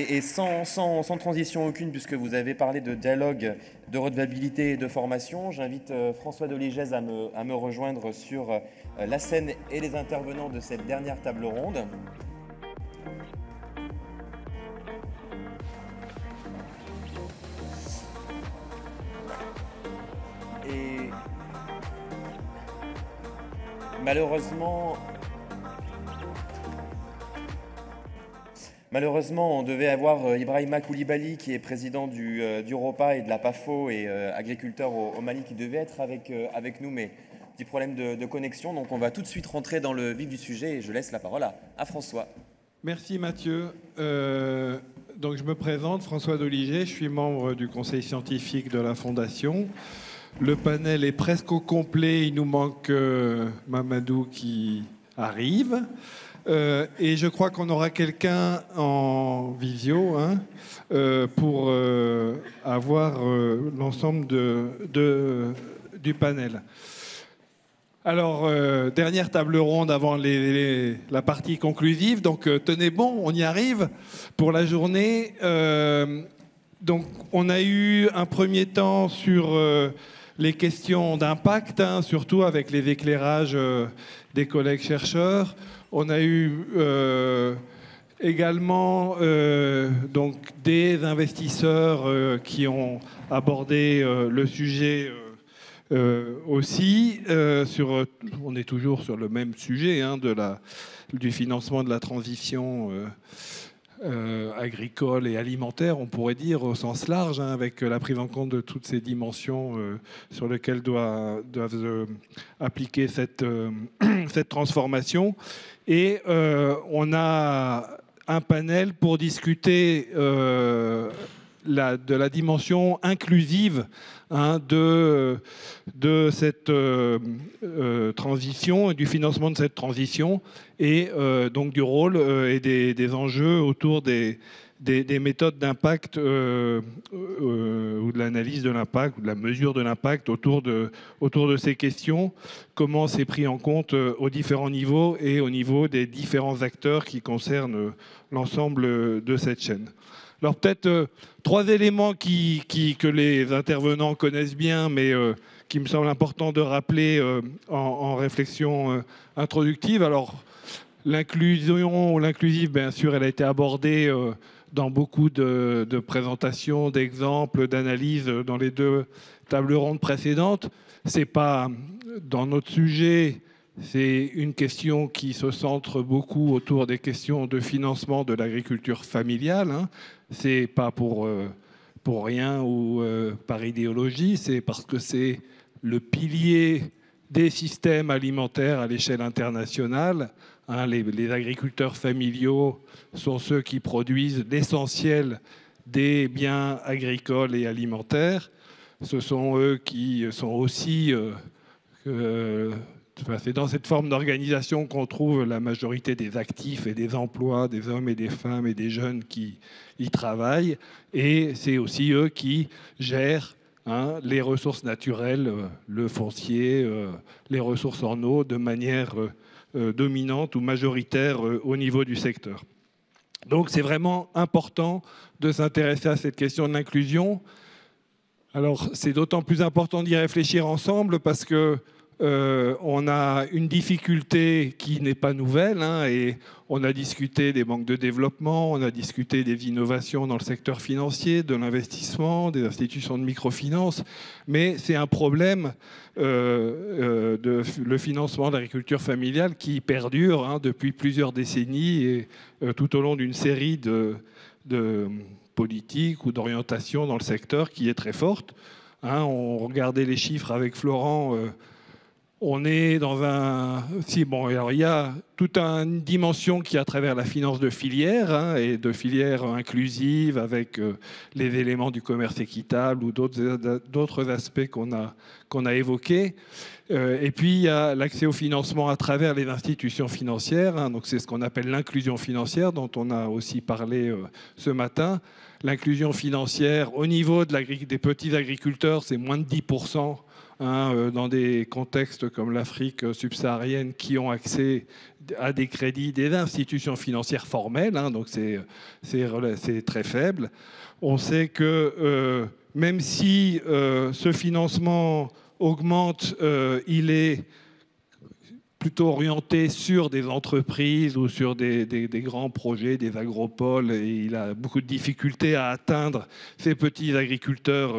Et sans transition aucune, puisque vous avez parlé de dialogue, de redevabilité et de formation, j'invite François Doligès à me rejoindre sur la scène et les intervenants de cette dernière table ronde. Et Malheureusement, on devait avoir Ibrahima Koulibaly, qui est président du ROPA et de la PAFO et agriculteur au Mali, qui devait être avec nous, mais petit problème de connexion. Donc on va tout de suite rentrer dans le vif du sujet et je laisse la parole à François. Merci Mathieu. Donc je me présente, François Doligès, je suis membre du conseil scientifique de la Fondation. Le panel est presque au complet, il nous manque Mamadou qui arrive. Et je crois qu'on aura quelqu'un en visio pour avoir l'ensemble du panel. Alors, dernière table ronde avant la partie conclusive. Donc, tenez bon, on y arrive pour la journée. Donc, on a eu un premier temps sur les questions d'impact, surtout avec les éclairages des collègues chercheurs. On a eu également donc des investisseurs qui ont abordé le sujet aussi. On est toujours sur le même sujet du financement de la transition agricole et alimentaire, on pourrait dire au sens large, avec la prise en compte de toutes ces dimensions sur lesquelles doivent appliquer cette transformation. Et on a un panel pour discuter de la dimension inclusive de cette transition et du financement de cette transition et donc du rôle et des enjeux autour des méthodes d'impact ou de l'analyse de l'impact ou de la mesure de l'impact autour de ces questions. Comment c'est pris en compte aux différents niveaux et au niveau des différents acteurs qui concernent l'ensemble de cette chaîne. Alors peut-être 3 éléments que les intervenants connaissent bien, mais qui me semble important de rappeler en réflexion introductive. Alors l'inclusion ou l'inclusive, bien sûr, elle a été abordée dans beaucoup de présentations, d'exemples, d'analyses dans les 2 tables rondes précédentes. C'est pas dans notre sujet. C'est une question qui se centre beaucoup autour des questions de financement de l'agriculture familiale. C'est pas pour rien ou par idéologie, c'est parce que c'est le pilier des systèmes alimentaires à l'échelle internationale. Les agriculteurs familiaux sont ceux qui produisent l'essentiel des biens agricoles et alimentaires. Ce sont eux qui sont aussi... c'est dans cette forme d'organisation qu'on trouve la majorité des actifs et des emplois des hommes et des femmes et des jeunes qui y travaillent. Et c'est aussi eux qui gèrent les ressources naturelles, le foncier, les ressources en eau de manière dominante ou majoritaire au niveau du secteur. Donc c'est vraiment important de s'intéresser à cette question de l'inclusion. Alors c'est d'autant plus important d'y réfléchir ensemble parce que on a une difficulté qui n'est pas nouvelle, et on a discuté des banques de développement, on a discuté des innovations dans le secteur financier, de l'investissement, des institutions de microfinance, mais c'est un problème le financement de l'agriculture familiale qui perdure depuis plusieurs décennies et tout au long d'une série de politiques ou d'orientations dans le secteur qui est très forte. On regardait les chiffres avec Florent. On est dans alors il y a toute une dimension qui est à travers la finance de filière et de filière inclusive avec les éléments du commerce équitable ou d'autres aspects qu'on a évoqués. Et puis, il y a l'accès au financement à travers les institutions financières. Hein, donc, c'est ce qu'on appelle l'inclusion financière, dont on a aussi parlé ce matin. L'inclusion financière, au niveau des petits agriculteurs, c'est moins de 10%. Hein, dans des contextes comme l'Afrique subsaharienne qui ont accès à des crédits des institutions financières formelles. Hein, donc, c'est très faible. On sait que même si ce financement augmente, il est plutôt orienté sur des entreprises ou sur des grands projets, des agropoles, et il a beaucoup de difficultés à atteindre ces petits agriculteurs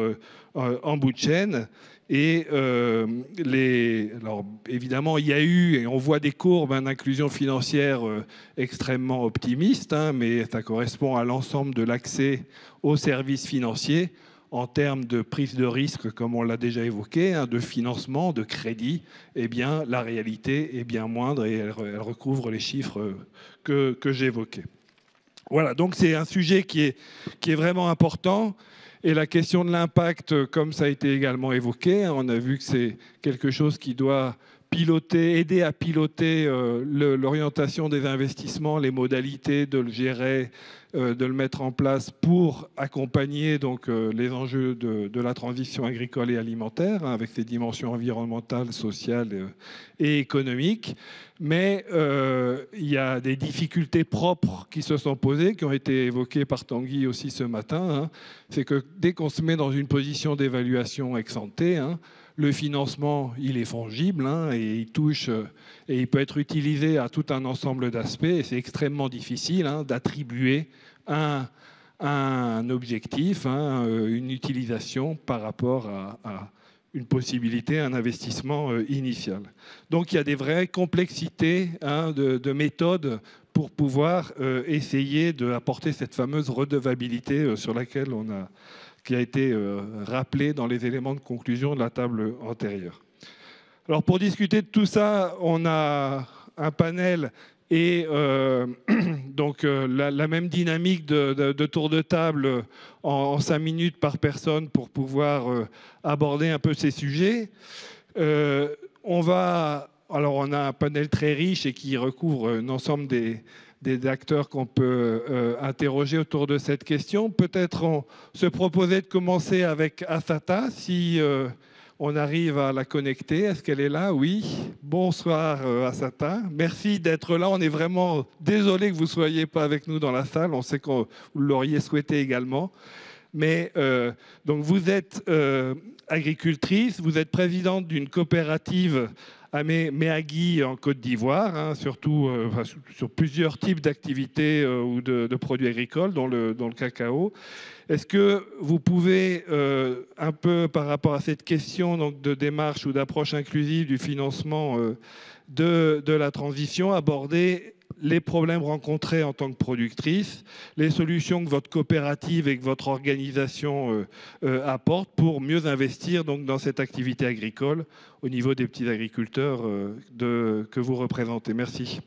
en bout de chaîne. Et alors, évidemment, il y a eu, et on voit des courbes d'inclusion financière extrêmement optimistes, hein, mais ça correspond à l'ensemble de l'accès aux services financiers en termes de prise de risque, comme on l'a déjà évoqué, hein, de financement, de crédit. Eh bien, la réalité est bien moindre et elle recouvre les chiffres que j'évoquais. Voilà, donc c'est un sujet qui est vraiment important. Et la question de l'impact, comme ça a été également évoqué, hein, on a vu que c'est quelque chose qui doit aider à piloter l'orientation des investissements, les modalités de le gérer, de le mettre en place pour accompagner donc, les enjeux de la transition agricole et alimentaire, hein, avec ses dimensions environnementales, sociales et économiques. Mais il y a des difficultés propres qui se sont posées, qui ont été évoquées par Tanguy aussi ce matin. Hein. C'est que dès qu'on se met dans une position d'évaluation ex ante, hein, le financement, il est fongible, hein, et il touche, et il peut être utilisé à tout un ensemble d'aspects. Et c'est extrêmement difficile, hein, d'attribuer un objectif, hein, une utilisation par rapport à une possibilité, un investissement initial. Donc il y a des vraies complexités, hein, de méthodes pour pouvoir essayer d'apporter cette fameuse redevabilité sur laquelle qui a été rappelée dans les éléments de conclusion de la table antérieure. Alors pour discuter de tout ça, on a un panel et donc la même dynamique de tour de table en 5 minutes par personne pour pouvoir aborder un peu ces sujets. On a un panel très riche et qui recouvre un ensemble des acteurs qu'on peut interroger autour de cette question. Peut-être on se proposait de commencer avec Assata, si on arrive à la connecter. Est-ce qu'elle est là? Oui. Bonsoir Assata. Merci d'être là. On est vraiment désolé que vous ne soyez pas avec nous dans la salle. On sait que vous l'auriez souhaité également. Mais donc vous êtes agricultrice, vous êtes présidente d'une coopérative à Méagui en Côte d'Ivoire, hein, surtout sur plusieurs types d'activités ou de produits agricoles, dont le cacao. Est-ce que vous pouvez, un peu par rapport à cette question donc, de démarche ou d'approche inclusive du financement de la transition, aborder les problèmes rencontrés en tant que productrice, les solutions que votre coopérative et que votre organisation apportent pour mieux investir donc, dans cette activité agricole au niveau des petits agriculteurs que vous représentez. Merci.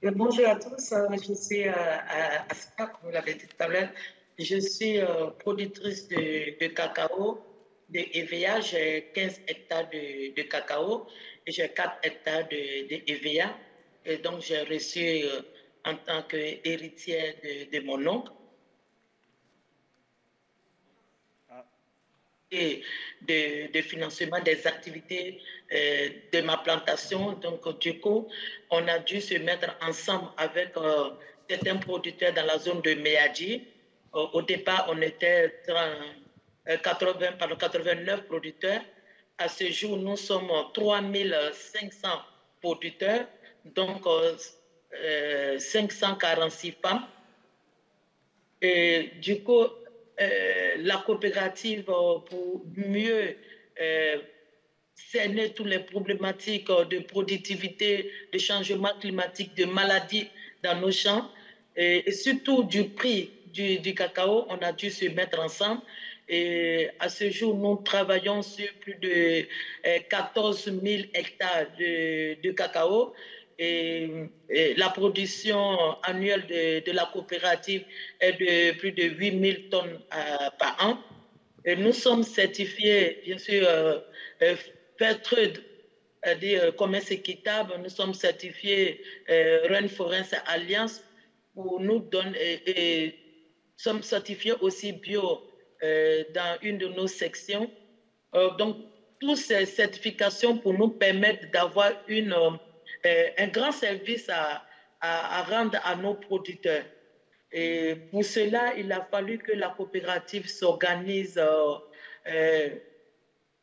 Bonjour à tous, je suis Aska, comme vous l'avez dit tout à l'heure. Je suis productrice de cacao, de EVA. J'ai 15 hectares de cacao et j'ai 4 hectares de EVA. Et donc, j'ai reçu en tant qu'héritière de mon oncle et de financement des activités de ma plantation. Donc, du coup, on a dû se mettre ensemble avec certains producteurs dans la zone de Méadji. Au départ, on était 89 producteurs. À ce jour, nous sommes 3500 producteurs, donc 546 femmes. Et du coup, la coopérative, pour mieux cerner toutes les problématiques de productivité, de changement climatique, de maladies dans nos champs, et surtout du prix du cacao, on a dû se mettre ensemble. Et à ce jour, nous travaillons sur plus de 14 000 hectares de cacao. Et la production annuelle de la coopérative est de plus de 8 000 tonnes par an. Et nous sommes certifiés, bien sûr, Fairtrade, c'est-à-dire commerce équitable. Nous sommes certifiés Rainforest Alliance pour nous donner et sommes certifiés aussi bio dans une de nos sections. Donc, toutes ces certifications pour nous permettre d'avoir un grand service à rendre à nos producteurs. Et pour cela, il a fallu que la coopérative s'organise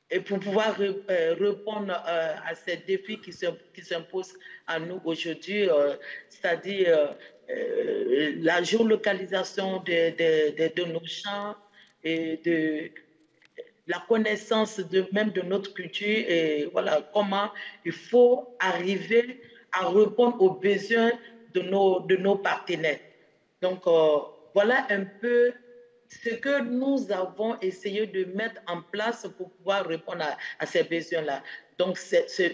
et pour pouvoir répondre à ces défis qui s'imposent à nous aujourd'hui, c'est-à-dire la géolocalisation de nos champs et de la connaissance même de notre culture et voilà comment il faut arriver à répondre aux besoins de nos partenaires. Donc, voilà un peu ce que nous avons essayé de mettre en place pour pouvoir répondre à ces besoins-là. Donc,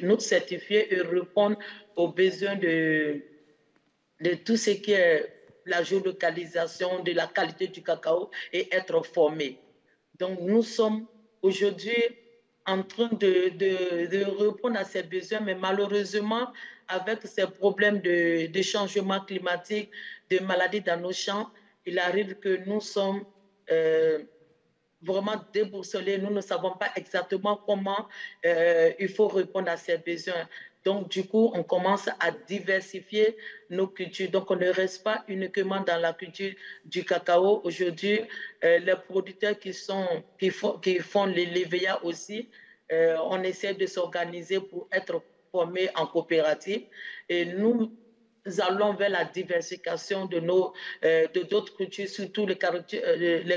nous certifier et répondre aux besoins de tout ce qui est la géolocalisation, de la qualité du cacao et être formés. Donc, nous sommes aujourd'hui en train de répondre à ces besoins, mais malheureusement, avec ces problèmes de changement climatique, de maladies dans nos champs, il arrive que nous sommes vraiment déboussolés. Nous ne savons pas exactement comment il faut répondre à ces besoins. Donc, du coup, on commence à diversifier nos cultures. Donc, on ne reste pas uniquement dans la culture du cacao. Aujourd'hui, les producteurs qui font les l'EVA aussi, on essaie de s'organiser pour être formés en coopérative. Et nous allons vers la diversification de d'autres cultures, surtout les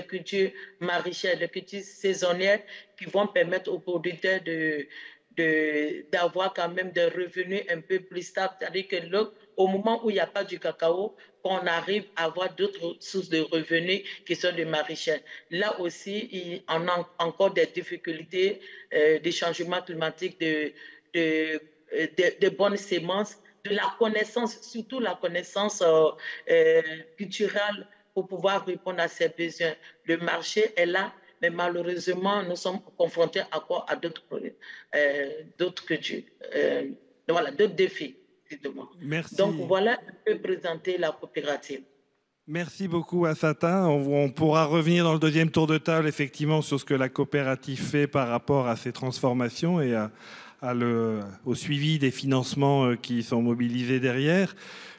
cultures maraîchères, les cultures saisonnières qui vont permettre aux producteurs d'avoir quand même des revenus un peu plus stables. C'est-à-dire qu'au moment où il n'y a pas du cacao, on arrive à avoir d'autres sources de revenus qui sont des maraîchères. Là aussi, on a encore des difficultés, des changements climatiques, de bonnes semences, de la connaissance, surtout la connaissance culturelle pour pouvoir répondre à ces besoins. Le marché est là, mais malheureusement, nous sommes confrontés encore à d'autres cultures, voilà, d'autres défis. Donc Merci. voilà un peu présenter la coopérative. Merci beaucoup Assata. On pourra revenir dans le deuxième tour de table effectivement sur ce que la coopérative fait par rapport à ces transformations et au suivi des financements qui sont mobilisés derrière.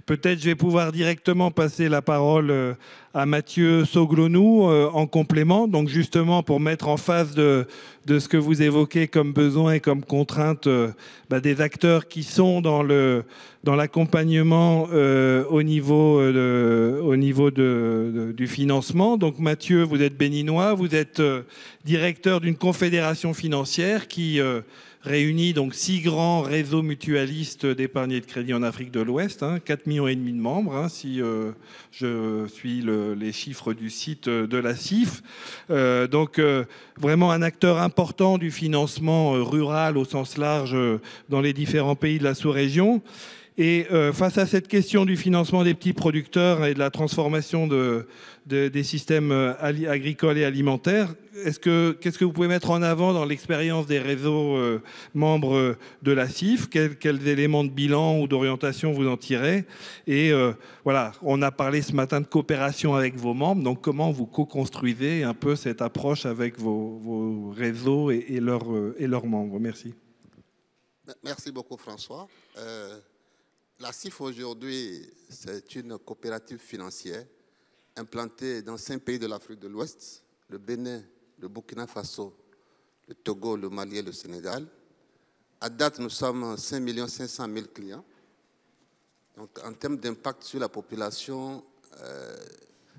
Peut-être je vais pouvoir directement passer la parole à Mathieu Soglonou en complément, donc justement pour mettre en face de ce que vous évoquez comme besoin et comme contrainte des acteurs qui sont dans l'accompagnement au niveau du financement. Donc Mathieu, vous êtes béninois, vous êtes directeur d'une confédération financière qui réunit donc 6 grands réseaux mutualistes d'épargne et de crédit en Afrique de l'Ouest, 4,5 millions de membres, si je suis les chiffres du site de la CIF. Donc vraiment un acteur important du financement rural au sens large dans les différents pays de la sous-région. Et face à cette question du financement des petits producteurs et de la transformation des systèmes agricoles et alimentaires, qu'est-ce que vous pouvez mettre en avant dans l'expérience des réseaux membres de la CIF? Quels éléments de bilan ou d'orientation vous en tirez? Et voilà, on a parlé ce matin de coopération avec vos membres, donc comment vous co-construisez un peu cette approche avec vos réseaux et leurs membres? Merci. Merci beaucoup François. La CIF aujourd'hui, c'est une coopérative financière implantée dans 5 pays de l'Afrique de l'Ouest, le Bénin, le Burkina Faso, le Togo, le Mali et le Sénégal. À date, nous sommes 5 500 000 clients. Donc, en termes d'impact sur la population,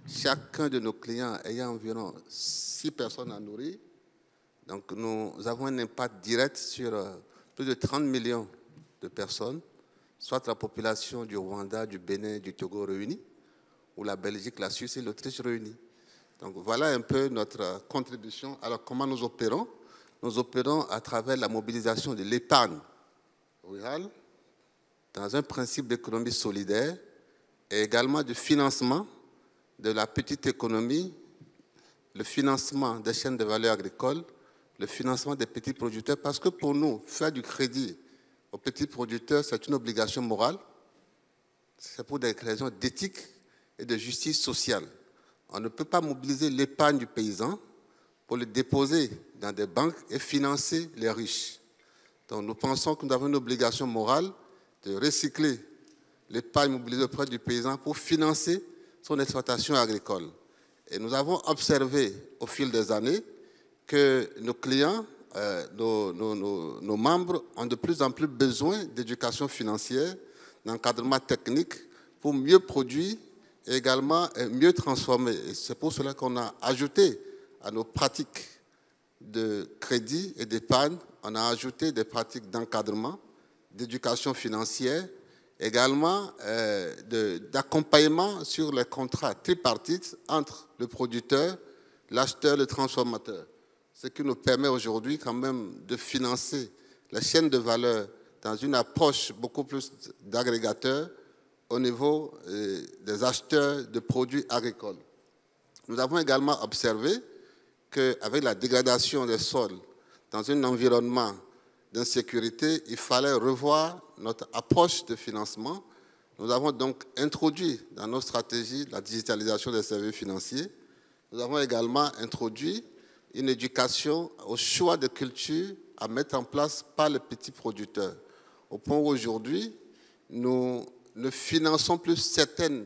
chacun de nos clients ayant environ 6 personnes à nourrir. Donc, nous avons un impact direct sur plus de 30 millions de personnes, soit la population du Rwanda, du Bénin, du Togo réunis, ou la Belgique, la Suisse et l'Autriche réunis. Donc voilà un peu notre contribution. Alors comment nous opérons? Nous opérons à travers la mobilisation de l'épargne rurale, dans un principe d'économie solidaire, et également du financement de la petite économie, le financement des chaînes de valeur agricole, le financement des petits producteurs, parce que pour nous, faire du crédit aux petits producteurs, c'est une obligation morale, c'est pour des raisons d'éthique et de justice sociale. On ne peut pas mobiliser l'épargne du paysan pour le déposer dans des banques et financer les riches. Donc nous pensons que nous avons une obligation morale de recycler l'épargne mobilisée auprès du paysan pour financer son exploitation agricole. Et nous avons observé au fil des années que nos clients, nos membres ont de plus en plus besoin d'éducation financière, d'encadrement technique pour mieux produire et également mieux transformer. Et c'est pour cela qu'on a ajouté à nos pratiques de crédit et d'épargne, on a ajouté des pratiques d'encadrement, d'éducation financière, également d'accompagnement sur les contrats tripartites entre le producteur, l'acheteur et le transformateur. Ce qui nous permet aujourd'hui quand même de financer la chaîne de valeur dans une approche beaucoup plus d'agrégateur au niveau des acheteurs de produits agricoles. Nous avons également observé qu'avec la dégradation des sols dans un environnement d'insécurité, il fallait revoir notre approche de financement. Nous avons donc introduit dans nos stratégies la digitalisation des services financiers. Nous avons également introduit une éducation au choix de cultures à mettre en place par les petits producteurs. Au point où aujourd'hui, nous ne finançons plus certaines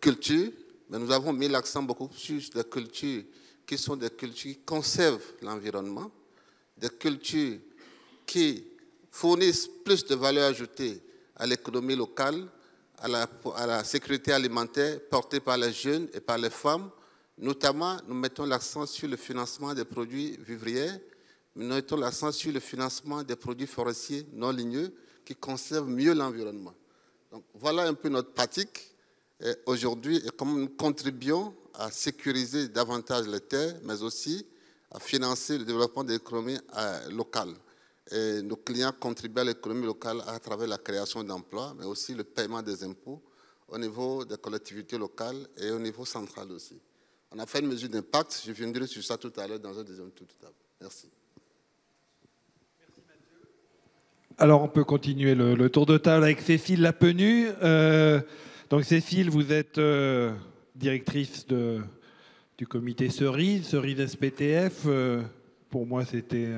cultures, mais nous avons mis l'accent beaucoup plus sur des cultures qui sont des cultures qui conservent l'environnement, des cultures qui fournissent plus de valeur ajoutée à l'économie locale, à la sécurité alimentaire portée par les jeunes et par les femmes. Notamment, nous mettons l'accent sur le financement des produits vivriers, nous mettons l'accent sur le financement des produits forestiers non ligneux qui conservent mieux l'environnement. Donc, voilà un peu notre pratique aujourd'hui et comment nous contribuons à sécuriser davantage les terres, mais aussi à financer le développement de l'économie locale. Et nos clients contribuent à l'économie locale à travers la création d'emplois, mais aussi le paiement des impôts au niveau des collectivités locales et au niveau central aussi. On a fait une mesure d'impact, je viendrai sur ça tout à l'heure dans un deuxième tour. Merci. Alors, on peut continuer le tour de table avec Cécile Lapenu. Donc, Cécile, vous êtes directrice du comité Cerise SPTF. Pour moi, c'était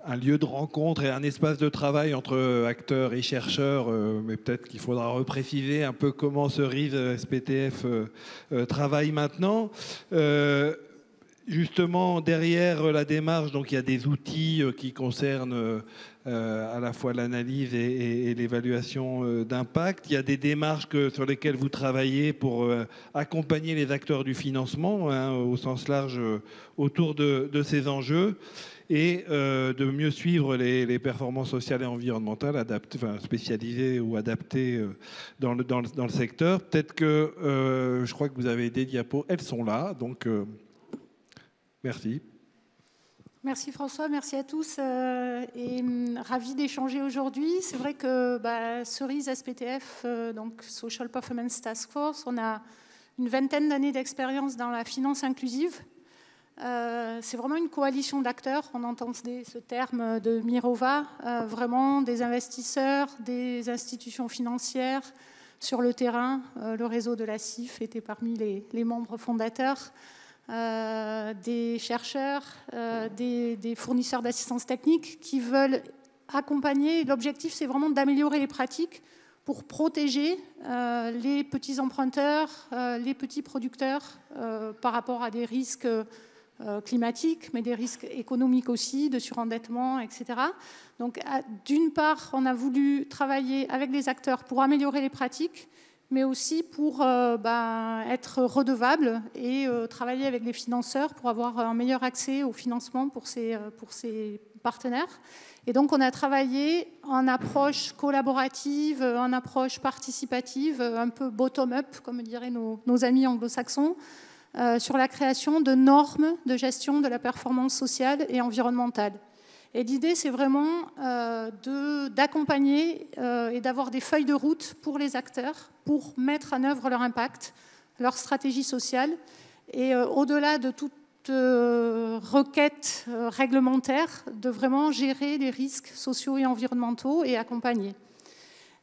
un lieu de rencontre et un espace de travail entre acteurs et chercheurs, mais peut-être qu'il faudra repréciser un peu comment Cerise SPTF travaille maintenant. Justement, derrière la démarche, donc, il y a des outils qui concernent à la fois l'analyse et l'évaluation d'impact. Il y a des démarches sur lesquelles vous travaillez pour accompagner les acteurs du financement, hein, au sens large, autour de ces enjeux, et de mieux suivre les performances sociales et environnementales spécialisées ou adaptées dans le secteur. Peut-être que je crois que vous avez des diapos, elles sont là, donc merci. Merci François, merci à tous et ravi d'échanger aujourd'hui. C'est vrai que Cerise SPTF, donc Social Performance Task Force, on a une vingtaine d'années d'expérience dans la finance inclusive. C'est vraiment une coalition d'acteurs, on entend ce terme de Mirova, vraiment des investisseurs, des institutions financières sur le terrain. Le réseau de la CIF était parmi les membres fondateurs. Des chercheurs, des fournisseurs d'assistance technique qui veulent accompagner. L'objectif, c'est vraiment d'améliorer les pratiques pour protéger les petits emprunteurs, les petits producteurs par rapport à des risques climatiques, mais des risques économiques aussi, de surendettement, etc. Donc, d'une part, on a voulu travailler avec les acteurs pour améliorer les pratiques, mais aussi pour être redevable et travailler avec les financeurs pour avoir un meilleur accès au financement pour ces partenaires. Et donc, on a travaillé en approche collaborative, en approche participative, un peu bottom-up, comme diraient nos amis anglo-saxons, sur la création de normes de gestion de la performance sociale et environnementale. Et l'idée, c'est vraiment d'accompagner et d'avoir des feuilles de route pour les acteurs pour mettre en œuvre leur impact, leur stratégie sociale et au-delà de toute requête réglementaire, de vraiment gérer les risques sociaux et environnementaux et accompagner.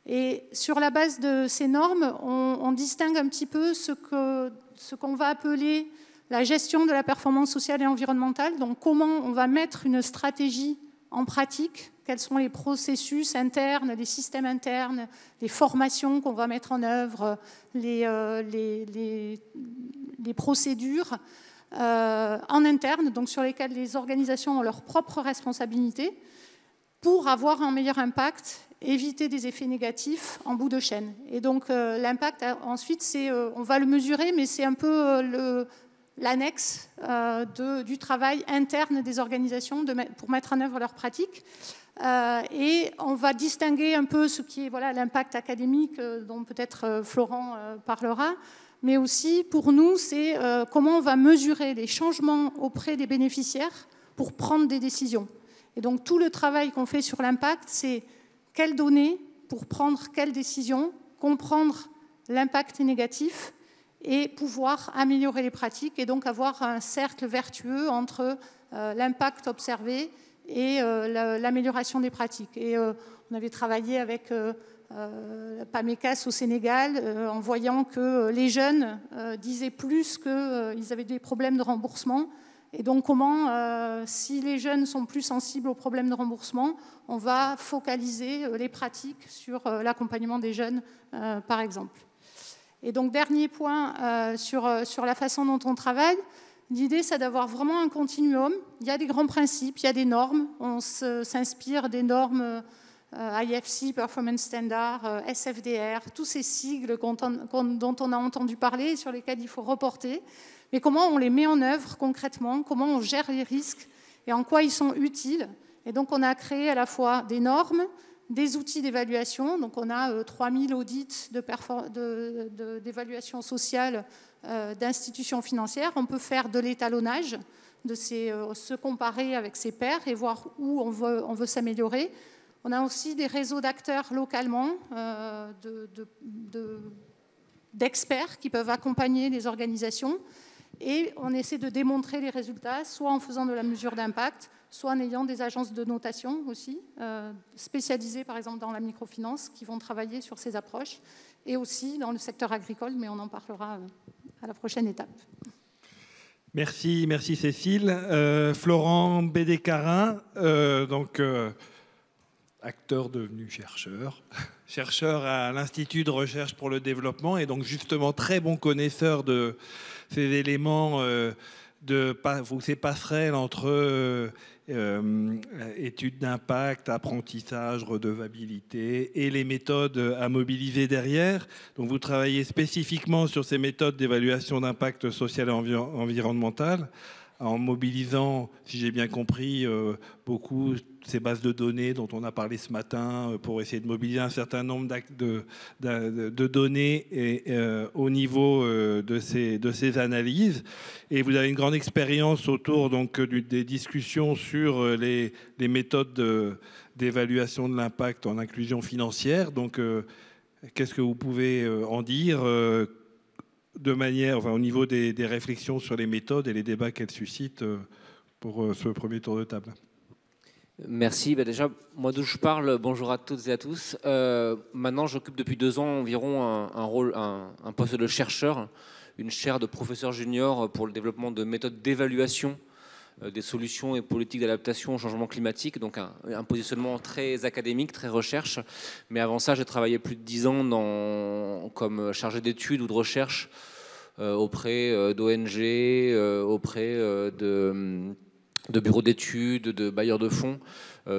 Et sur la base de ces normes, on distingue un petit peu ce qu'on va appeler la gestion de la performance sociale et environnementale, donc comment on va mettre une stratégie en pratique, quels sont les processus internes, les systèmes internes, les formations qu'on va mettre en œuvre, les procédures en interne, donc sur lesquelles les organisations ont leur propre responsabilité, pour avoir un meilleur impact, éviter des effets négatifs en bout de chaîne. Et donc l'impact, ensuite, on va le mesurer, mais c'est un peu l'annexe du travail interne des organisations pour mettre en œuvre leurs pratiques. Et on va distinguer un peu ce qui est l'impact académique, dont peut-être Florent parlera, mais aussi pour nous, c'est comment on va mesurer les changements auprès des bénéficiaires pour prendre des décisions. Et donc tout le travail qu'on fait sur l'impact, c'est quelles données pour prendre quelles décisions, comprendre l'impact négatif et pouvoir améliorer les pratiques et donc avoir un cercle vertueux entre l'impact observé et l'amélioration des pratiques. Et on avait travaillé avec PAMECAS au Sénégal en voyant que les jeunes disaient plus qu'ils avaient des problèmes de remboursement. Et donc comment, si les jeunes sont plus sensibles aux problèmes de remboursement, on va focaliser les pratiques sur l'accompagnement des jeunes, par exemple. Et donc, dernier point sur la façon dont on travaille. L'idée, c'est d'avoir vraiment un continuum. Il y a des grands principes, il y a des normes. On s'inspire des normes IFC, Performance Standard, SFDR, tous ces sigles dont on a entendu parler et sur lesquels il faut reporter. Mais comment on les met en œuvre concrètement, comment on gère les risques et en quoi ils sont utiles. Et donc, on a créé à la fois des normes, des outils d'évaluation. Donc, on a 3000 audits d'évaluation sociale d'institutions financières. On peut faire de l'étalonnage, se comparer avec ses pairs et voir où on veut s'améliorer. On a aussi des réseaux d'acteurs localement, d'experts qui peuvent accompagner les organisations. Et on essaie de démontrer les résultats, soit en faisant de la mesure d'impact, soit en ayant des agences de notation aussi, spécialisées par exemple dans la microfinance, qui vont travailler sur ces approches, et aussi dans le secteur agricole, mais on en parlera à la prochaine étape. Merci Cécile. Florent Bédécarin, acteur devenu chercheur à l'Institut de recherche pour le développement, et donc justement très bon connaisseur de ces éléments, ces passerelles entre études d'impact, apprentissage, redevabilité et les méthodes à mobiliser derrière. Donc vous travaillez spécifiquement sur ces méthodes d'évaluation d'impact social et environnemental, en mobilisant, si j'ai bien compris, beaucoup ces bases de données dont on a parlé ce matin, pour essayer de mobiliser un certain nombre de données au niveau de ces analyses. Et vous avez une grande expérience autour donc, des discussions sur les méthodes d'évaluation de l'impact en inclusion financière. Donc, qu'est-ce que vous pouvez en dire de manière, au niveau des réflexions sur les méthodes et les débats qu'elles suscitent pour ce premier tour de table? Merci. Déjà, moi d'où je parle, bonjour à toutes et à tous. Maintenant, j'occupe depuis 2 ans environ un poste de chercheur, une chaire de professeur junior pour le développement de méthodes d'évaluation des solutions et politiques d'adaptation au changement climatique, donc un positionnement très académique, très recherche. Mais avant ça, j'ai travaillé plus de 10 ans comme chargé d'études ou de recherche auprès d'ONG, auprès de bureaux d'études, de bailleurs de fonds,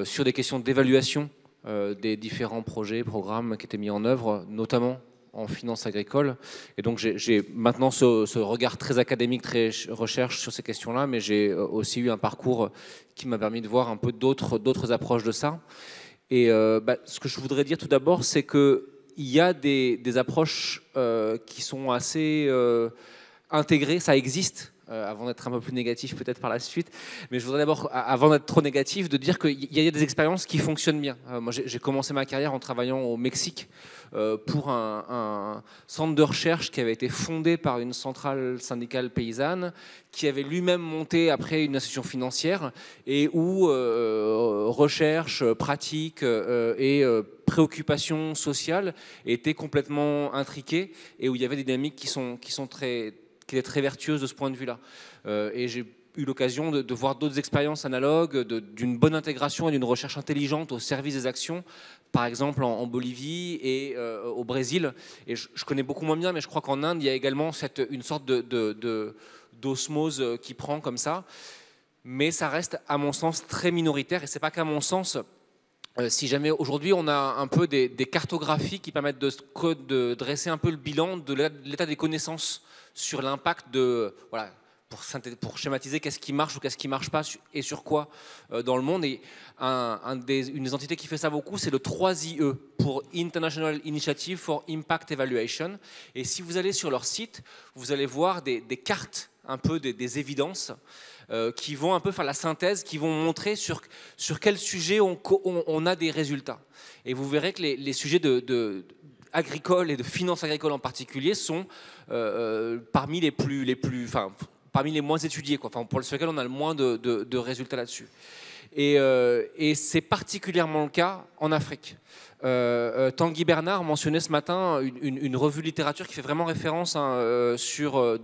sur des questions d'évaluation des différents projets, programmes qui étaient mis en œuvre, notamment en finance agricole. Et donc j'ai maintenant ce regard très académique, très recherche sur ces questions-là, mais j'ai aussi eu un parcours qui m'a permis de voir un peu d'autres approches de ça. Et ce que je voudrais dire tout d'abord, c'est qu'il y a des approches qui sont assez intégrées, ça existe avant d'être un peu plus négatif peut-être par la suite. Mais je voudrais d'abord, avant d'être trop négatif, de dire qu'il y a des expériences qui fonctionnent bien. Moi, j'ai commencé ma carrière en travaillant au Mexique pour un centre de recherche qui avait été fondé par une centrale syndicale paysanne, qui avait lui-même monté après une institution financière, et où recherche, pratique et préoccupations sociales étaient complètement intriquées, et où il y avait des dynamiques qui étaient très vertueuses de ce point de vue-là. Et j'ai eu l'occasion de voir d'autres expériences analogues, d'une bonne intégration et d'une recherche intelligente au service des actions, par exemple en Bolivie et au Brésil. Et je connais beaucoup moins bien, mais je crois qu'en Inde, il y a également une sorte d'osmose qui prend comme ça. Mais ça reste, à mon sens, très minoritaire. Et c'est pas qu'à mon sens. Si jamais aujourd'hui on a un peu des cartographies qui permettent de dresser un peu le bilan de l'état des connaissances sur l'impact de... Voilà, pour schématiser qu'est-ce qui marche ou qu'est-ce qui ne marche pas et sur quoi dans le monde. Et une des entités qui fait ça beaucoup, c'est le 3IE, pour International Initiative for Impact Evaluation. Et si vous allez sur leur site, vous allez voir des cartes, un peu des évidences, qui vont un peu faire la synthèse, qui vont montrer sur quel sujet on a des résultats. Et vous verrez que les sujets agricoles et de finances agricoles en particulier sont parmi parmi les moins étudiés, quoi. Enfin, pour lesquels on a le moins de résultats là-dessus. Et c'est particulièrement le cas en Afrique. Tanguy Bernard mentionnait ce matin une revue de littérature qui fait vraiment référence sur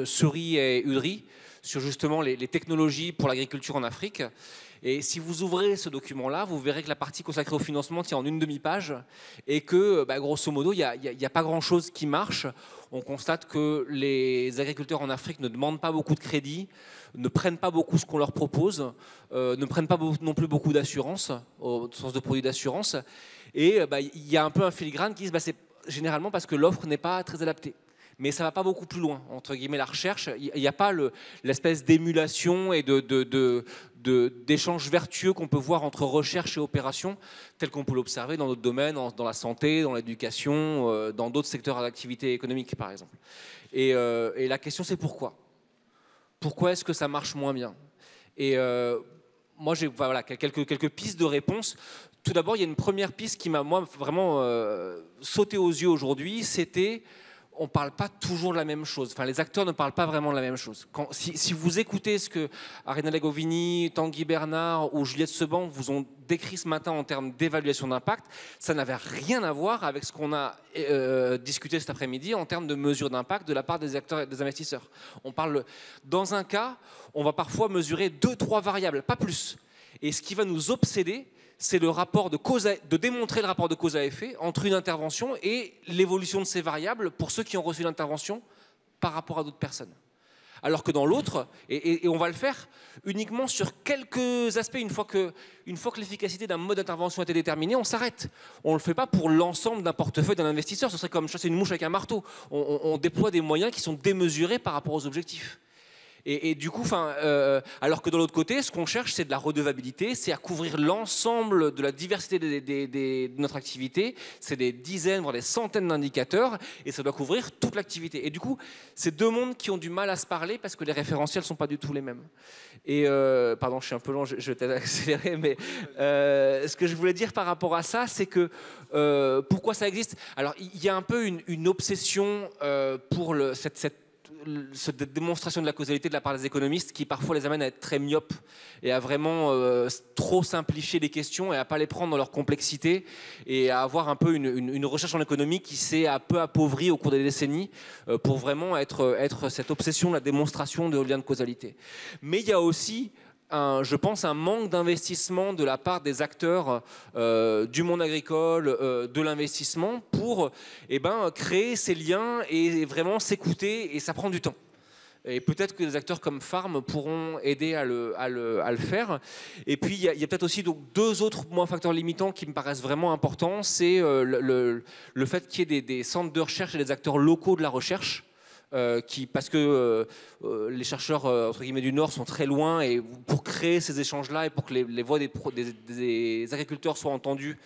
Suri et Udry, sur justement les technologies pour l'agriculture en Afrique. Et si vous ouvrez ce document-là, vous verrez que la partie consacrée au financement tient en une demi-page et que, grosso modo, il n'y a pas grand-chose qui marche. On constate que les agriculteurs en Afrique ne demandent pas beaucoup de crédit, ne prennent pas beaucoup ce qu'on leur propose, ne prennent pas non plus beaucoup d'assurance, au sens de produits d'assurance. Et il y a un peu un filigrane qui dit c'est généralement parce que l'offre n'est pas très adaptée. Mais ça ne va pas beaucoup plus loin, entre guillemets, la recherche. Il n'y a pas l'espèce d'émulation et d'échanges vertueux qu'on peut voir entre recherche et opération, tel qu'on peut l'observer dans d'autres domaines, dans la santé, dans l'éducation, dans d'autres secteurs d'activité économique, par exemple. Et la question, c'est pourquoi ? Pourquoi est-ce que ça marche moins bien ? Et moi, j'ai quelques pistes de réponse. Tout d'abord, il y a une première piste qui m'a, moi, vraiment sauté aux yeux aujourd'hui, c'était... On ne parle pas toujours de la même chose. Enfin, les acteurs ne parlent pas vraiment de la même chose. Si vous écoutez ce que Arina Legovini, Tanguy Bernard ou Juliette Seban vous ont décrit ce matin en termes d'évaluation d'impact, ça n'avait rien à voir avec ce qu'on a discuté cet après-midi en termes de mesure d'impact de la part des acteurs et des investisseurs. Dans un cas, on va parfois mesurer 2-3 variables, pas plus. Et ce qui va nous obséder, c'est de démontrer le rapport de cause à effet entre une intervention et l'évolution de ces variables pour ceux qui ont reçu l'intervention par rapport à d'autres personnes. Alors que dans l'autre, et on va le faire uniquement sur quelques aspects, une fois que l'efficacité d'un mode d'intervention a été déterminée, on s'arrête. On ne le fait pas pour l'ensemble d'un portefeuille d'un investisseur, ce serait comme chasser une mouche avec un marteau. On déploie des moyens qui sont démesurés par rapport aux objectifs. Et du coup, alors que de l'autre côté, ce qu'on cherche, c'est de la redevabilité, c'est à couvrir l'ensemble de la diversité de notre activité. C'est des dizaines, voire des centaines d'indicateurs, et ça doit couvrir toute l'activité. Et du coup, c'est deux mondes qui ont du mal à se parler parce que les référentiels ne sont pas du tout les mêmes. Et pardon, je suis un peu long, je vais peut-être accélérer, mais ce que je voulais dire par rapport à ça, c'est que pourquoi ça existe ? Alors, il y a un peu une obsession pour cette démonstration de la causalité de la part des économistes qui parfois les amène à être très myopes et à vraiment trop simplifier les questions et à ne pas les prendre dans leur complexité et à avoir un peu une recherche en économie qui s'est un peu appauvrie au cours des décennies pour vraiment être cette obsession de la démonstration de lien de causalité. Mais il y a aussi je pense, un manque d'investissement de la part des acteurs du monde agricole, de l'investissement pour créer ces liens et vraiment s'écouter, et ça prend du temps. Et peut-être que des acteurs comme Farm pourront aider à le faire. Et puis, il y a peut-être aussi deux autres facteurs limitants qui me paraissent vraiment importants. C'est le fait qu'il y ait des centres de recherche et des acteurs locaux de la recherche parce que les chercheurs entre guillemets du Nord sont très loin, et pour créer ces échanges-là et pour que les voix des agriculteurs soient entendues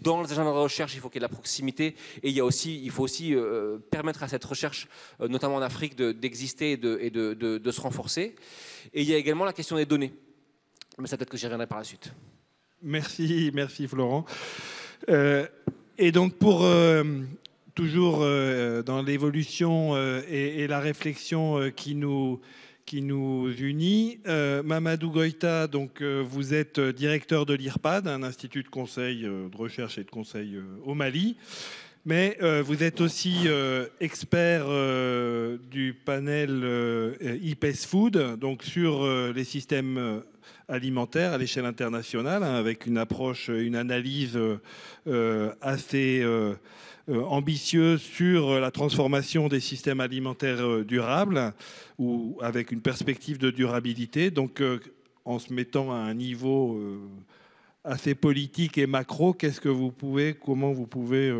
dans les agendas de recherche, il faut qu'il y ait de la proximité, et il faut aussi permettre à cette recherche, notamment en Afrique, d'exister et de se renforcer. Et il y a également la question des données, mais ça peut-être que j'y reviendrai par la suite. Merci Florent. Et donc pour toujours dans l'évolution et la réflexion qui nous unit, Mamadou Goïta, donc vous êtes directeur de l'IRPAD, un institut de conseil, de recherche et de conseil au Mali, mais vous êtes aussi expert du panel IPES Food, donc sur les systèmes alimentaire à l'échelle internationale, hein, avec une approche, une analyse assez ambitieuse sur la transformation des systèmes alimentaires durables, ou avec une perspective de durabilité, donc en se mettant à un niveau assez politique et macro, comment vous pouvez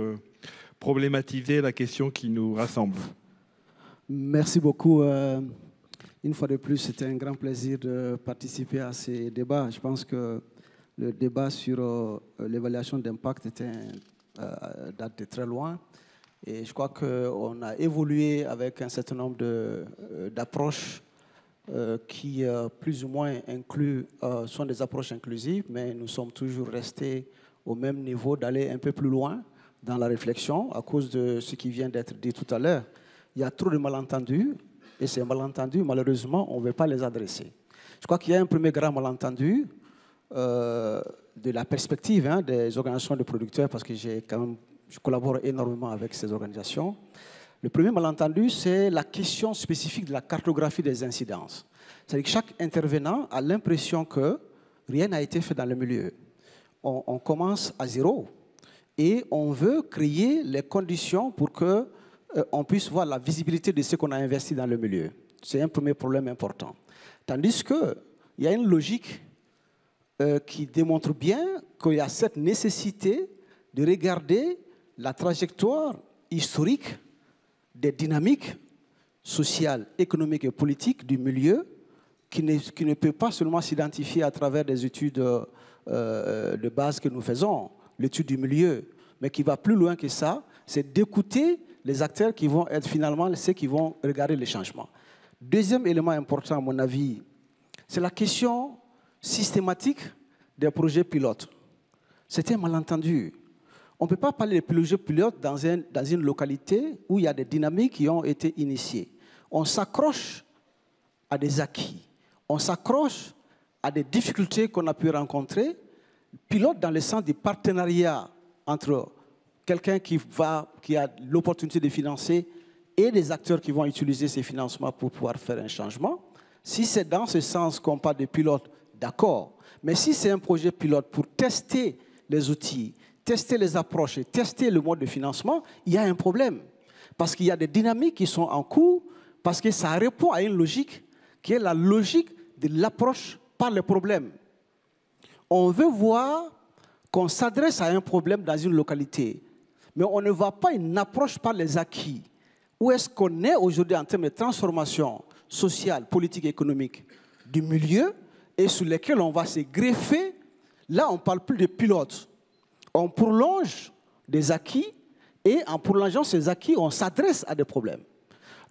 problématiser la question qui nous rassemble? Merci beaucoup. Une fois de plus, c'était un grand plaisir de participer à ces débats. Je pense que le débat sur l'évaluation d'impact date de très loin. Et je crois qu'on a évolué avec un certain nombre d'approches qui, plus ou moins, sont des approches inclusives, mais nous sommes toujours restés au même niveau, d'aller un peu plus loin dans la réflexion à cause de ce qui vient d'être dit tout à l'heure. Il y a trop de malentendus. Et ces malentendus, malheureusement, on ne veut pas les adresser. Je crois qu'il y a un premier grand malentendu de la perspective des organisations de producteurs, parce que je collabore énormément avec ces organisations. Le premier malentendu, c'est la question spécifique de la cartographie des incidences. C'est-à-dire que chaque intervenant a l'impression que rien n'a été fait dans le milieu. On commence à zéro et on veut créer les conditions pour que on puisse voir la visibilité de ce qu'on a investi dans le milieu. C'est un premier problème important. Tandis qu'il y a une logique qui démontre bien qu'il y a cette nécessité de regarder la trajectoire historique des dynamiques sociales, économiques et politiques du milieu qui ne peut pas seulement s'identifier à travers des études de base que nous faisons, l'étude du milieu, mais qui va plus loin que ça, c'est d'écouter les acteurs qui vont être finalement ceux qui vont regarder les changements. Deuxième élément important, à mon avis, c'est la question systématique des projets pilotes. C'est un malentendu. On ne peut pas parler de projets pilotes dans une localité où il y a des dynamiques qui ont été initiées. On s'accroche à des acquis. On s'accroche à des difficultés qu'on a pu rencontrer. Pilote dans le sens du partenariat entre quelqu'un qui a l'opportunité de financer et des acteurs qui vont utiliser ces financements pour pouvoir faire un changement. Si c'est dans ce sens qu'on parle de pilote, d'accord. Mais si c'est un projet pilote pour tester les outils, tester les approches et tester le mode de financement, il y a un problème. Parce qu'il y a des dynamiques qui sont en cours, parce que ça répond à une logique qui est la logique de l'approche par les problèmes. On veut voir qu'on s'adresse à un problème dans une localité, mais on ne voit pas une approche par les acquis. Où est-ce qu'on est aujourd'hui en termes de transformation sociale, politique et économique du milieu et sur lesquels on va se greffer? Là, on ne parle plus de pilote. On prolonge des acquis et en prolongeant ces acquis, on s'adresse à des problèmes.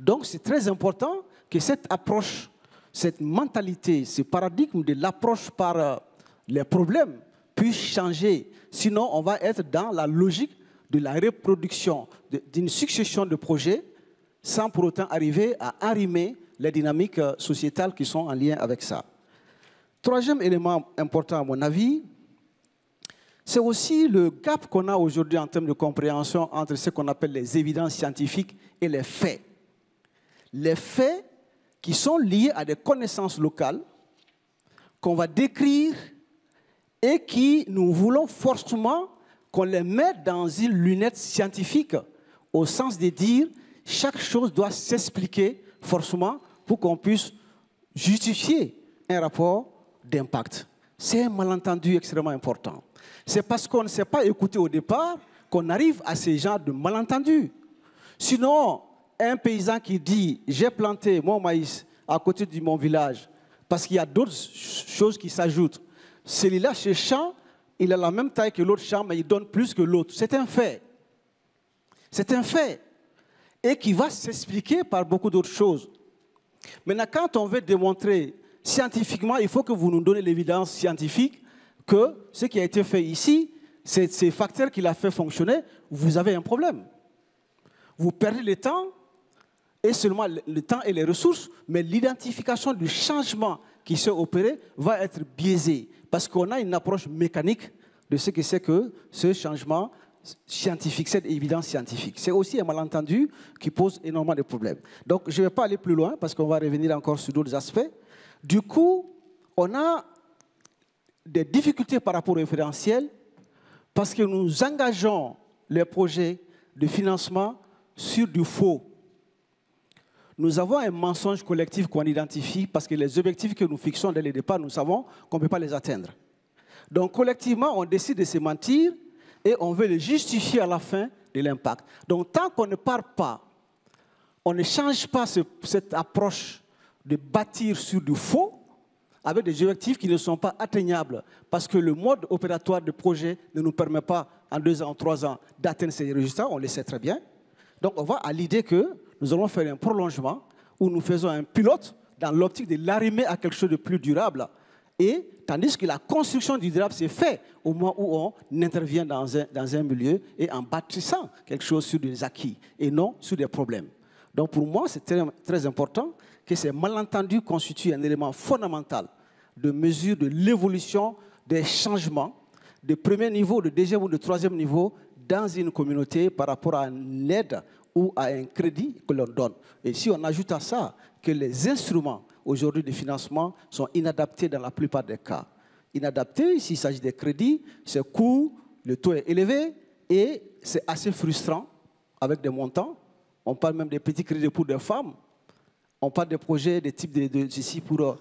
Donc, c'est très important que cette approche, cette mentalité, ce paradigme de l'approche par les problèmes puisse changer. Sinon, on va être dans la logique de la reproduction d'une succession de projets sans pour autant arriver à arrimer les dynamiques sociétales qui sont en lien avec ça. Troisième élément important à mon avis, c'est aussi le gap qu'on a aujourd'hui en termes de compréhension entre ce qu'on appelle les évidences scientifiques et les faits. Les faits qui sont liés à des connaissances locales qu'on va décrire et qui, nous voulons forcément qu'on les mette dans une lunette scientifique au sens de dire chaque chose doit s'expliquer forcément pour qu'on puisse justifier un rapport d'impact. C'est un malentendu extrêmement important. C'est parce qu'on ne s'est pas écouté au départ qu'on arrive à ces genres de malentendus. Sinon, un paysan qui dit « j'ai planté mon maïs à côté de mon village », parce qu'il y a d'autres choses qui s'ajoutent. Celui-là, ce champ, il a la même taille que l'autre champ, mais il donne plus que l'autre. C'est un fait. C'est un fait. Et qui va s'expliquer par beaucoup d'autres choses. Maintenant, quand on veut démontrer scientifiquement, il faut que vous nous donnez l'évidence scientifique que ce qui a été fait ici, c'est ces facteurs qui l'ont fait fonctionner, vous avez un problème. Vous perdez le temps, et seulement le temps et les ressources, mais l'identification du changement qui s'est opéré va être biaisée, parce qu'on a une approche mécanique de ce que c'est que ce changement scientifique, cette évidence scientifique. C'est aussi un malentendu qui pose énormément de problèmes. Donc, je ne vais pas aller plus loin, parce qu'on va revenir encore sur d'autres aspects. Du coup, on a des difficultés par rapport au référentiel, parce que nous engageons les projets de financement sur du faux. Nous avons un mensonge collectif qu'on identifie parce que les objectifs que nous fixons dès le départ, nous savons qu'on ne peut pas les atteindre. Donc, collectivement, on décide de se mentir et on veut les justifier à la fin de l'impact. Donc, tant qu'on ne part pas, on ne change pas cette approche de bâtir sur du faux avec des objectifs qui ne sont pas atteignables parce que le mode opératoire de projet ne nous permet pas, en 2 ans, en 3 ans, d'atteindre ces résultats, on le sait très bien. Donc, on va à l'idée que nous allons faire un prolongement où nous faisons un pilote dans l'optique de l'arrimer à quelque chose de plus durable. Et tandis que la construction du durable s'est faite au moment où on intervient dans un milieu et en bâtissant quelque chose sur des acquis et non sur des problèmes. Donc pour moi, c'est très, très important que ces malentendus constituent un élément fondamental de mesure de l'évolution des changements de premier niveau, de deuxième ou de troisième niveau dans une communauté par rapport à une aide ou à un crédit que l'on donne. Et si on ajoute à ça que les instruments aujourd'hui de financement sont inadaptés dans la plupart des cas. Inadaptés, s'il s'agit des crédits, c'est court, le taux est élevé et c'est assez frustrant avec des montants. On parle même des petits crédits pour des femmes. On parle des projets, des types de ceci pour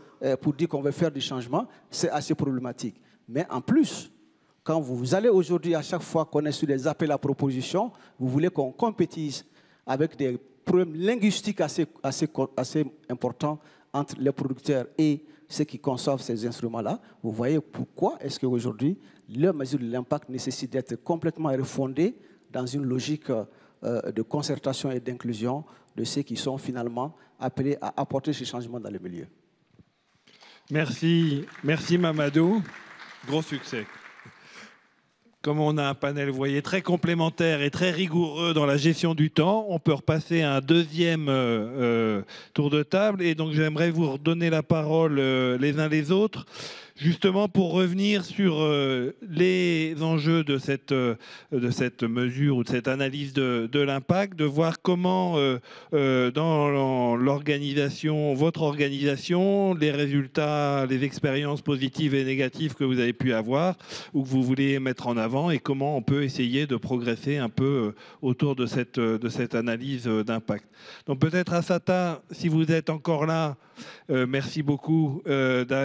dire qu'on veut faire du changement. C'est assez problématique. Mais en plus, quand vous allez aujourd'hui, à chaque fois qu'on est sur des appels à proposition, vous voulez qu'on compétisse avec des problèmes linguistiques assez importants entre les producteurs et ceux qui conçoivent ces instruments-là. Vous voyez pourquoi est-ce qu'aujourd'hui, leur mesure de l'impact nécessite d'être complètement refondée dans une logique de concertation et d'inclusion de ceux qui sont finalement appelés à apporter ces changements dans le milieu. Merci, merci Mamadou. Gros succès. Comme on a un panel, vous voyez, très complémentaire et très rigoureux dans la gestion du temps, on peut repasser à un deuxième tour de table. Et donc, j'aimerais vous redonner la parole les uns les autres, justement pour revenir sur les enjeux de cette mesure ou de cette analyse de l'impact, de voir comment, dans l'organisation, votre organisation, les résultats, les expériences positives et négatives que vous avez pu avoir ou que vous voulez mettre en avant, et comment on peut essayer de progresser un peu autour de cette analyse d'impact. Donc peut-être Assata, si vous êtes encore là, merci beaucoup de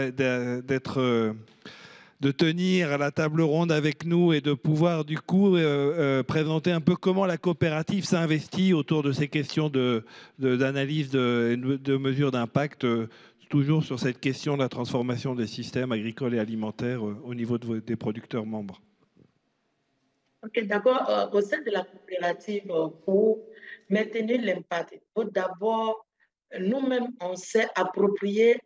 tenir à la table ronde avec nous et de pouvoir du coup présenter un peu comment la coopérative s'investit autour de ces questions d'analyse de mesures d'impact, toujours sur cette question de la transformation des systèmes agricoles et alimentaires au niveau des producteurs membres. Ok, d'accord. Au sein de la coopérative, pour maintenir l'impact, il faut d'abord, nous-mêmes, on s'est approprié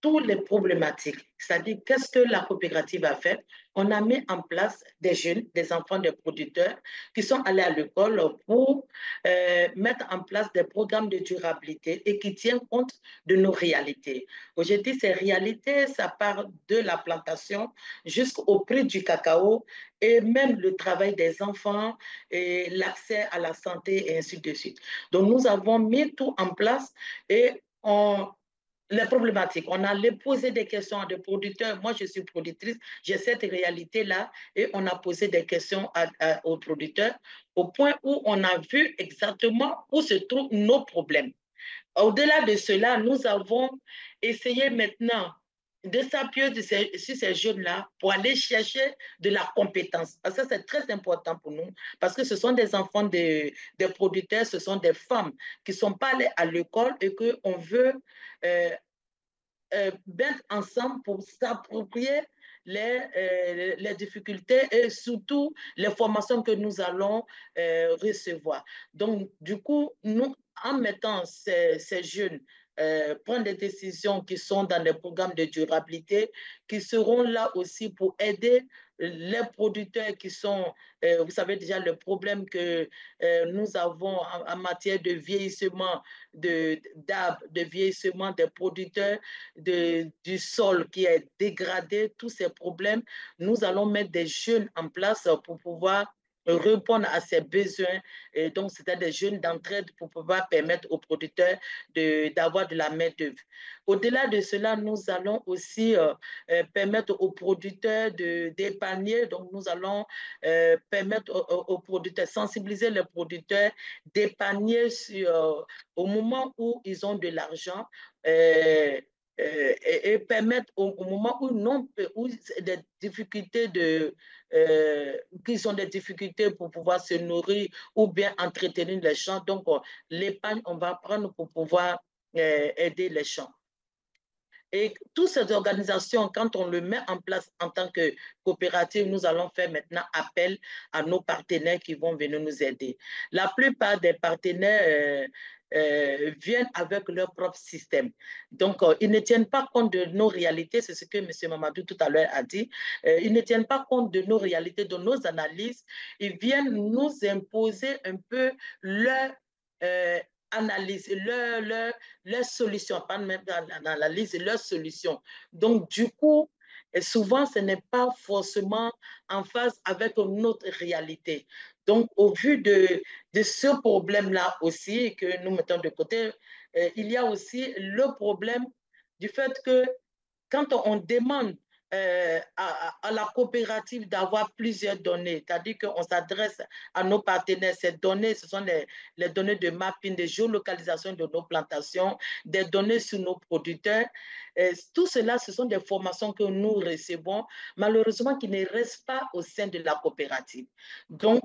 toutes les problématiques. C'est-à-dire, qu'est-ce que la coopérative a fait? On a mis en place des jeunes, des enfants de producteurs qui sont allés à l'école pour mettre en place des programmes de durabilité et qui tiennent compte de nos réalités. Aujourd'hui, ces réalités, ça part de la plantation jusqu'au prix du cacao et même le travail des enfants et l'accès à la santé et ainsi de suite. Donc, nous avons mis tout en place et les problématiques. On allait poser des questions à des producteurs. Moi, je suis productrice, j'ai cette réalité-là et on a posé des questions aux producteurs au point où on a vu exactement où se trouvent nos problèmes. Au-delà de cela, nous avons essayé maintenant de s'appuyer sur ces jeunes-là pour aller chercher de la compétence. Parce que c'est très important pour nous, parce que ce sont des enfants des producteurs, ce sont des femmes qui ne sont pas allées à l'école et qu'on veut mettre ensemble pour s'approprier les difficultés et surtout les formations que nous allons recevoir. Donc, du coup, nous, en mettant ces jeunes prendre des décisions qui sont dans les programmes de durabilité, qui seront là aussi pour aider les producteurs qui sont, vous savez déjà le problème que nous avons en matière de vieillissement d'arbres, de vieillissement des producteurs, du sol qui est dégradé, tous ces problèmes, nous allons mettre des jeunes en place pour pouvoir répondre à ces besoins. Et donc, c'était des jeunes d'entraide pour pouvoir permettre aux producteurs d'avoir de la main-d'œuvre. Au-delà de cela, nous allons aussi permettre aux producteurs d'épargner. Donc, nous allons permettre aux producteurs, sensibiliser les producteurs d'épargner au moment où ils ont de l'argent. Et permettre au moment où des difficultés qu'ils ont des difficultés pour pouvoir se nourrir ou bien entretenir les champs. Donc, l'épargne, on va prendre pour pouvoir aider les champs. Et toutes ces organisations, quand on le met en place en tant que coopérative, nous allons faire maintenant appel à nos partenaires qui vont venir nous aider. La plupart des partenaires viennent avec leur propre système. Donc, ils ne tiennent pas compte de nos réalités, c'est ce que M. Mamadou tout à l'heure a dit. Ils ne tiennent pas compte de nos réalités, de nos analyses. Ils viennent nous imposer un peu leur analyse, leur solution, pas même l'analyse, leur solution. Donc, du coup, et souvent, ce n'est pas forcément en phase avec notre réalité. Donc, au vu de ce problème-là aussi, que nous mettons de côté, il y a aussi le problème du fait que quand on demande à la coopérative d'avoir plusieurs données, c'est-à-dire qu'on s'adresse à nos partenaires. Ces données, ce sont les données de mapping, de géolocalisation de nos plantations, des données sur nos producteurs. Tout cela, ce sont des formations que nous recevons, malheureusement, qui ne restent pas au sein de la coopérative. Donc,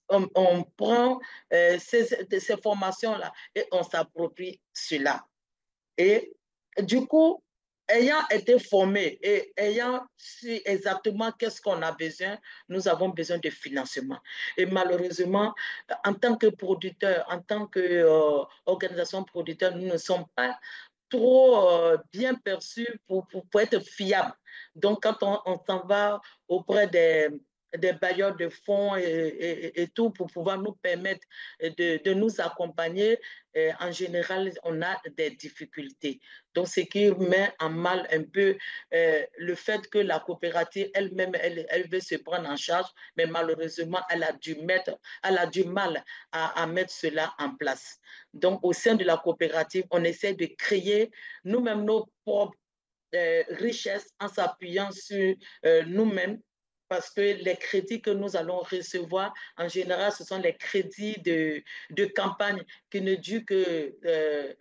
on prend ces formations-là et on s'approprie cela. Et du coup, ayant été formés et ayant su exactement qu'est-ce qu'on a besoin, nous avons besoin de financement. Et malheureusement, en tant que producteur, en tant qu'organisation producteur, nous ne sommes pas trop bien perçus pour être fiables. Donc, quand on s'en va auprès des bailleurs de fonds et tout pour pouvoir nous permettre de nous accompagner, en général, on a des difficultés. Donc, ce qui met en mal un peu le fait que la coopérative elle-même, elle veut se prendre en charge, mais malheureusement, elle a du mal à mettre cela en place. Donc, au sein de la coopérative, on essaie de créer nous-mêmes nos propres richesses en s'appuyant sur nous-mêmes, parce que les crédits que nous allons recevoir, en général, ce sont les crédits de campagne qui ne durent que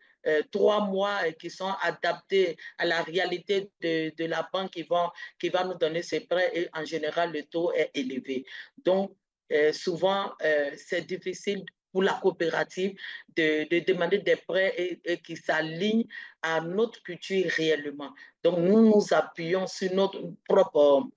3 mois et qui sont adaptés à la réalité de la banque qui va nous donner ces prêts, et en général, le taux est élevé. Donc, souvent, c'est difficile pour la coopérative de demander des prêts et qui s'alignent à notre culture réellement. Donc, nous nous appuyons sur notre propre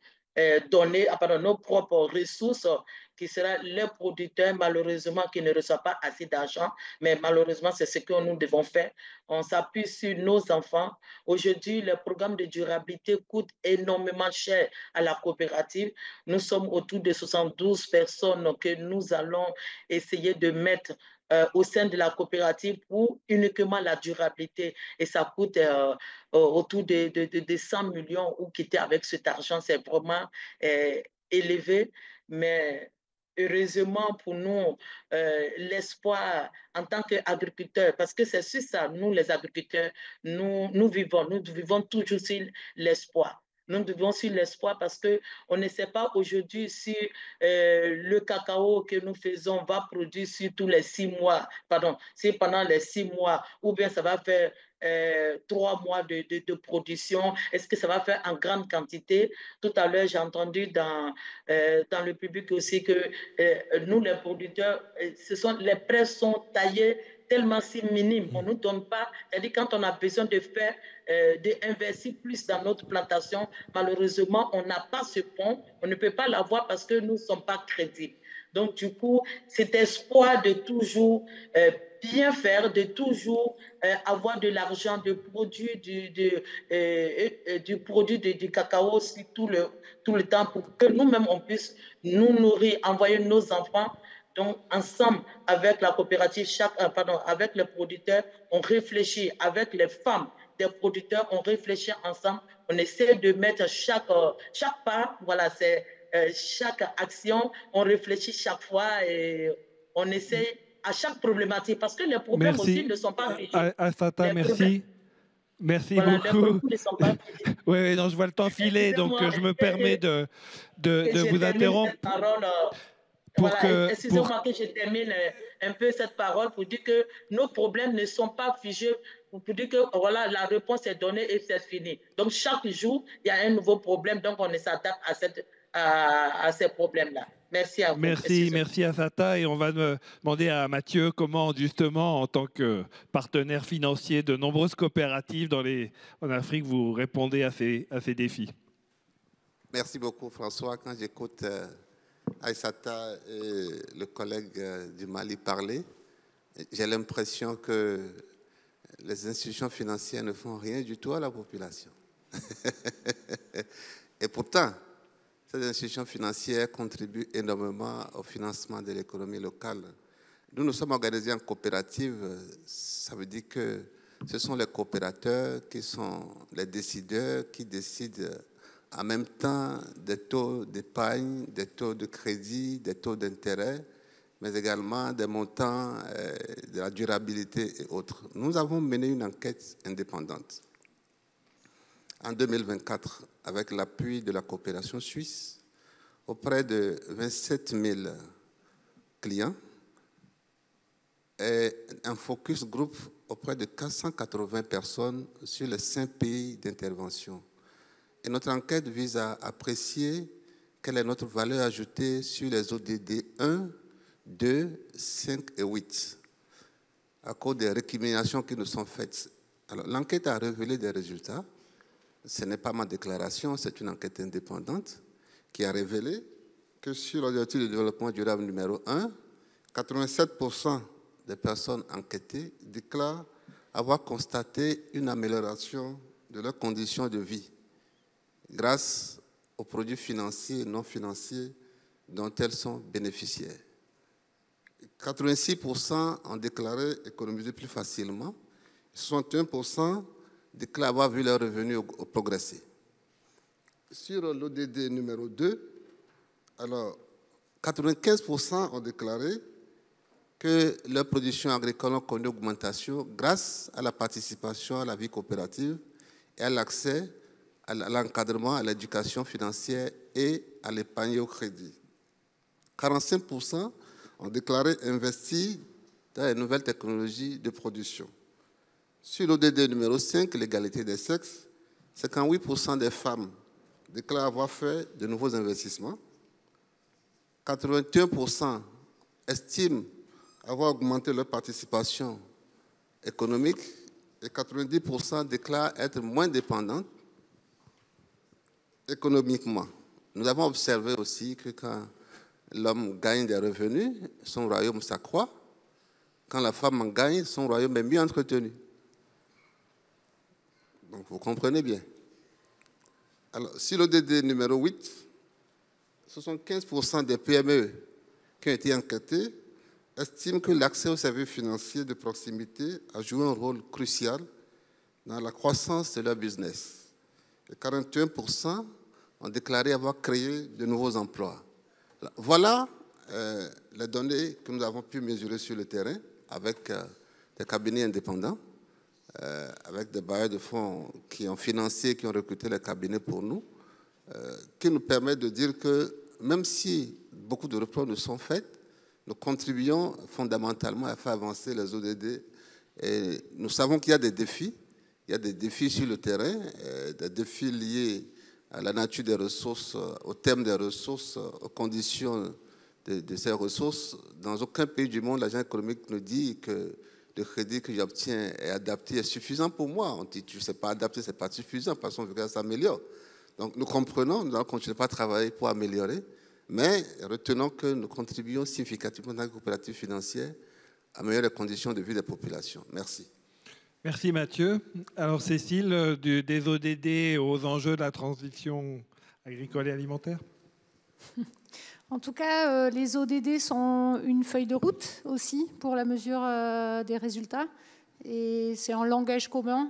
données, nos propres ressources, qui sera les producteurs, malheureusement, qui ne reçoivent pas assez d'argent, mais malheureusement, c'est ce que nous devons faire. On s'appuie sur nos enfants. Aujourd'hui, le programme de durabilité coûte énormément cher à la coopérative. Nous sommes autour de 72 personnes que nous allons essayer de mettre au sein de la coopérative pour uniquement la durabilité. Et ça coûte autour de 100 millions ou quitter avec cet argent. C'est vraiment élevé, mais heureusement pour nous, l'espoir en tant qu'agriculteurs, parce que c'est sur ça, nous les agriculteurs, nous vivons toujours sur l'espoir. Nous vivons sur l'espoir parce qu'on ne sait pas aujourd'hui si le cacao que nous faisons va produire sur tous les 6 mois, pardon, si pendant les 6 mois, ou bien ça va faire 3 mois de production? Est-ce que ça va faire en grande quantité? Tout à l'heure, j'ai entendu dans le public aussi que nous, les producteurs, les prêts sont taillés tellement si minimes. On ne nous donne pas, c'est-à-dire quand on a besoin de faire, d'investir plus dans notre plantation, malheureusement, on n'a pas ce pont, on ne peut pas l'avoir parce que nous ne sommes pas crédibles. Donc, du coup, cet espoir de toujours bien faire, de toujours avoir de l'argent, de produire du produit du cacao aussi tout le temps pour que nous-mêmes, on puisse nous nourrir, envoyer nos enfants. Donc, ensemble, avec la coopérative, avec les producteurs, on réfléchit. Avec les femmes des producteurs, on réfléchit ensemble. On essaie de mettre chaque pas, voilà, c'est chaque action, on réfléchit chaque fois et on essaie à chaque problématique, parce que les problèmes aussi ne sont pas figés. Assata, merci. Merci beaucoup. Oui, non, je vois le temps filer, donc je me permets de vous interrompre. Excusez-moi que je termine un peu cette parole pour dire que nos problèmes ne sont pas figés, pour dire que voilà, la réponse est donnée et c'est fini. Donc chaque jour, il y a un nouveau problème, donc on s'adapte à ces problèmes-là. Merci à vous. Merci Assata. Et on va demander à Mathieu comment, justement, en tant que partenaire financier de nombreuses coopératives en Afrique, vous répondez à ces défis. Merci beaucoup, François. Quand j'écoute Aïssata et le collègue du Mali parler, j'ai l'impression que les institutions financières ne font rien du tout à la population. Et pourtant, ces institutions financières contribuent énormément au financement de l'économie locale. Nous sommes organisés en coopérative. Ça veut dire que ce sont les coopérateurs qui sont les décideurs, qui décident en même temps des taux d'épargne, des taux de crédit, des taux d'intérêt, mais également des montants, de la durabilité et autres. Nous avons mené une enquête indépendante en 2024 avec l'appui de la coopération suisse auprès de 27 000 clients et un focus group auprès de 480 personnes sur les 5 pays d'intervention. Et notre enquête vise à apprécier quelle est notre valeur ajoutée sur les ODD 1, 2, 5 et 8, à cause des récriminations qui nous sont faites. Alors, l'enquête a révélé des résultats. Ce n'est pas ma déclaration, c'est une enquête indépendante qui a révélé que sur l'objectif de développement durable numéro 1, 87% des personnes enquêtées déclarent avoir constaté une amélioration de leurs conditions de vie grâce aux produits financiers et non financiers dont elles sont bénéficiaires. 86% ont déclaré économiser plus facilement, 61% déclarent avoir vu leurs revenus progresser. Sur l'ODD numéro 2, alors 95% ont déclaré que leur production agricole a connu augmentation grâce à la participation à la vie coopérative et à l'accès à l'encadrement, à l'éducation financière et à l'épargne et au crédit. 45% ont déclaré investir dans les nouvelles technologies de production. Sur l'ODD numéro 5, l'égalité des sexes, 58% des femmes déclarent avoir fait de nouveaux investissements. 81% estiment avoir augmenté leur participation économique et 90% déclarent être moins dépendantes économiquement. Nous avons observé aussi que quand l'homme gagne des revenus, son royaume s'accroît. Quand la femme en gagne, son royaume est mieux entretenu. Donc vous comprenez bien. Alors, sur l'ODD numéro 8, 75% des PME qui ont été enquêtées estiment que l'accès aux services financiers de proximité a joué un rôle crucial dans la croissance de leur business. Et 41% ont déclaré avoir créé de nouveaux emplois. Voilà les données que nous avons pu mesurer sur le terrain avec des cabinets indépendants, avec des bailleurs de fonds qui ont financé, qui ont recruté les cabinets pour nous, qui nous permettent de dire que même si beaucoup de réformes nous sont faites, nous contribuons fondamentalement à faire avancer les ODD. Et nous savons qu'il y a des défis, Il y a des défis sur le terrain, des défis liés à la nature des ressources, au thème des ressources, aux conditions de ces ressources. Dans aucun pays du monde, l'agent économique nous dit que le crédit que j'obtiens est adapté, est suffisant pour moi. On dit que ce n'est pas adapté, ce n'est pas suffisant, parce qu'on veut que ça s'améliore. Donc nous comprenons, nous allons continuer à travailler pour améliorer, mais retenons que nous contribuons significativement dans la coopérative financière à améliorer les conditions de vie des populations. Merci. Merci Mathieu. Alors Cécile, des ODD aux enjeux de la transition agricole et alimentaire. En tout cas, les ODD sont une feuille de route aussi pour la mesure des résultats. Et c'est un langage commun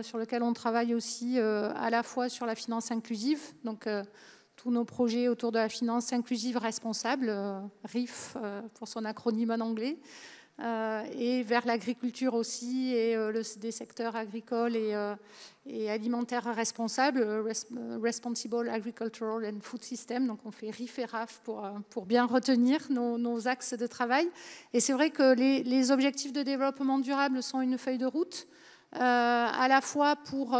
sur lequel on travaille aussi à la fois sur la finance inclusive. Donc tous nos projets autour de la finance inclusive responsable, RIF pour son acronyme en anglais, et vers l'agriculture aussi et des secteurs agricoles et alimentaires responsables, Responsible Agricultural and Food System. Donc on fait RIF et RAF pour bien retenir nos axes de travail. Et c'est vrai que les objectifs de développement durable sont une feuille de route, à la fois pour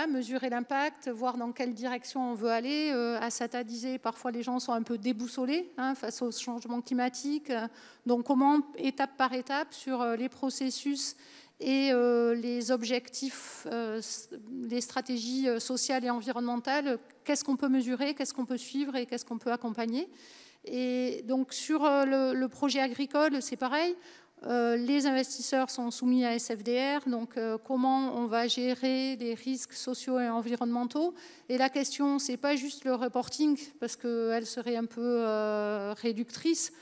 mesurer l'impact, voir dans quelle direction on veut aller. À Sata disait, parfois les gens sont un peu déboussolés face au changement climatique. Donc comment, étape par étape, sur les processus et les objectifs, les stratégies sociales et environnementales, qu'est-ce qu'on peut mesurer, qu'est-ce qu'on peut suivre et qu'est-ce qu'on peut accompagner. Et donc sur le projet agricole, c'est pareil. Les investisseurs sont soumis à SFDR, donc comment on va gérer les risques sociaux et environnementaux. Et la question, ce n'est pas juste le reporting, parce qu'elle serait un peu réductrice.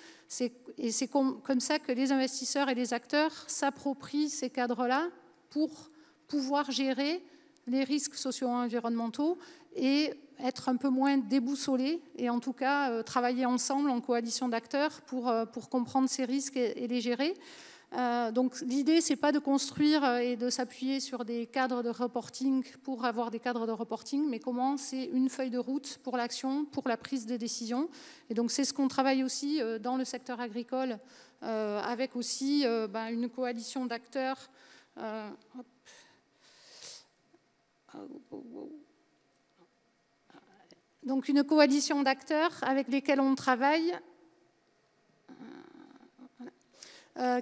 Et c'est comme ça que les investisseurs et les acteurs s'approprient ces cadres-là pour pouvoir gérer les risques sociaux et environnementaux et être un peu moins déboussolés et en tout cas travailler ensemble en coalition d'acteurs pour comprendre ces risques et les gérer. Donc l'idée, c'est pas de construire et de s'appuyer sur des cadres de reporting pour avoir des cadres de reporting, mais comment c'est une feuille de route pour l'action, pour la prise de décision. Et donc c'est ce qu'on travaille aussi dans le secteur agricole, avec aussi une coalition d'acteurs. Donc une coalition d'acteurs avec lesquels on travaille,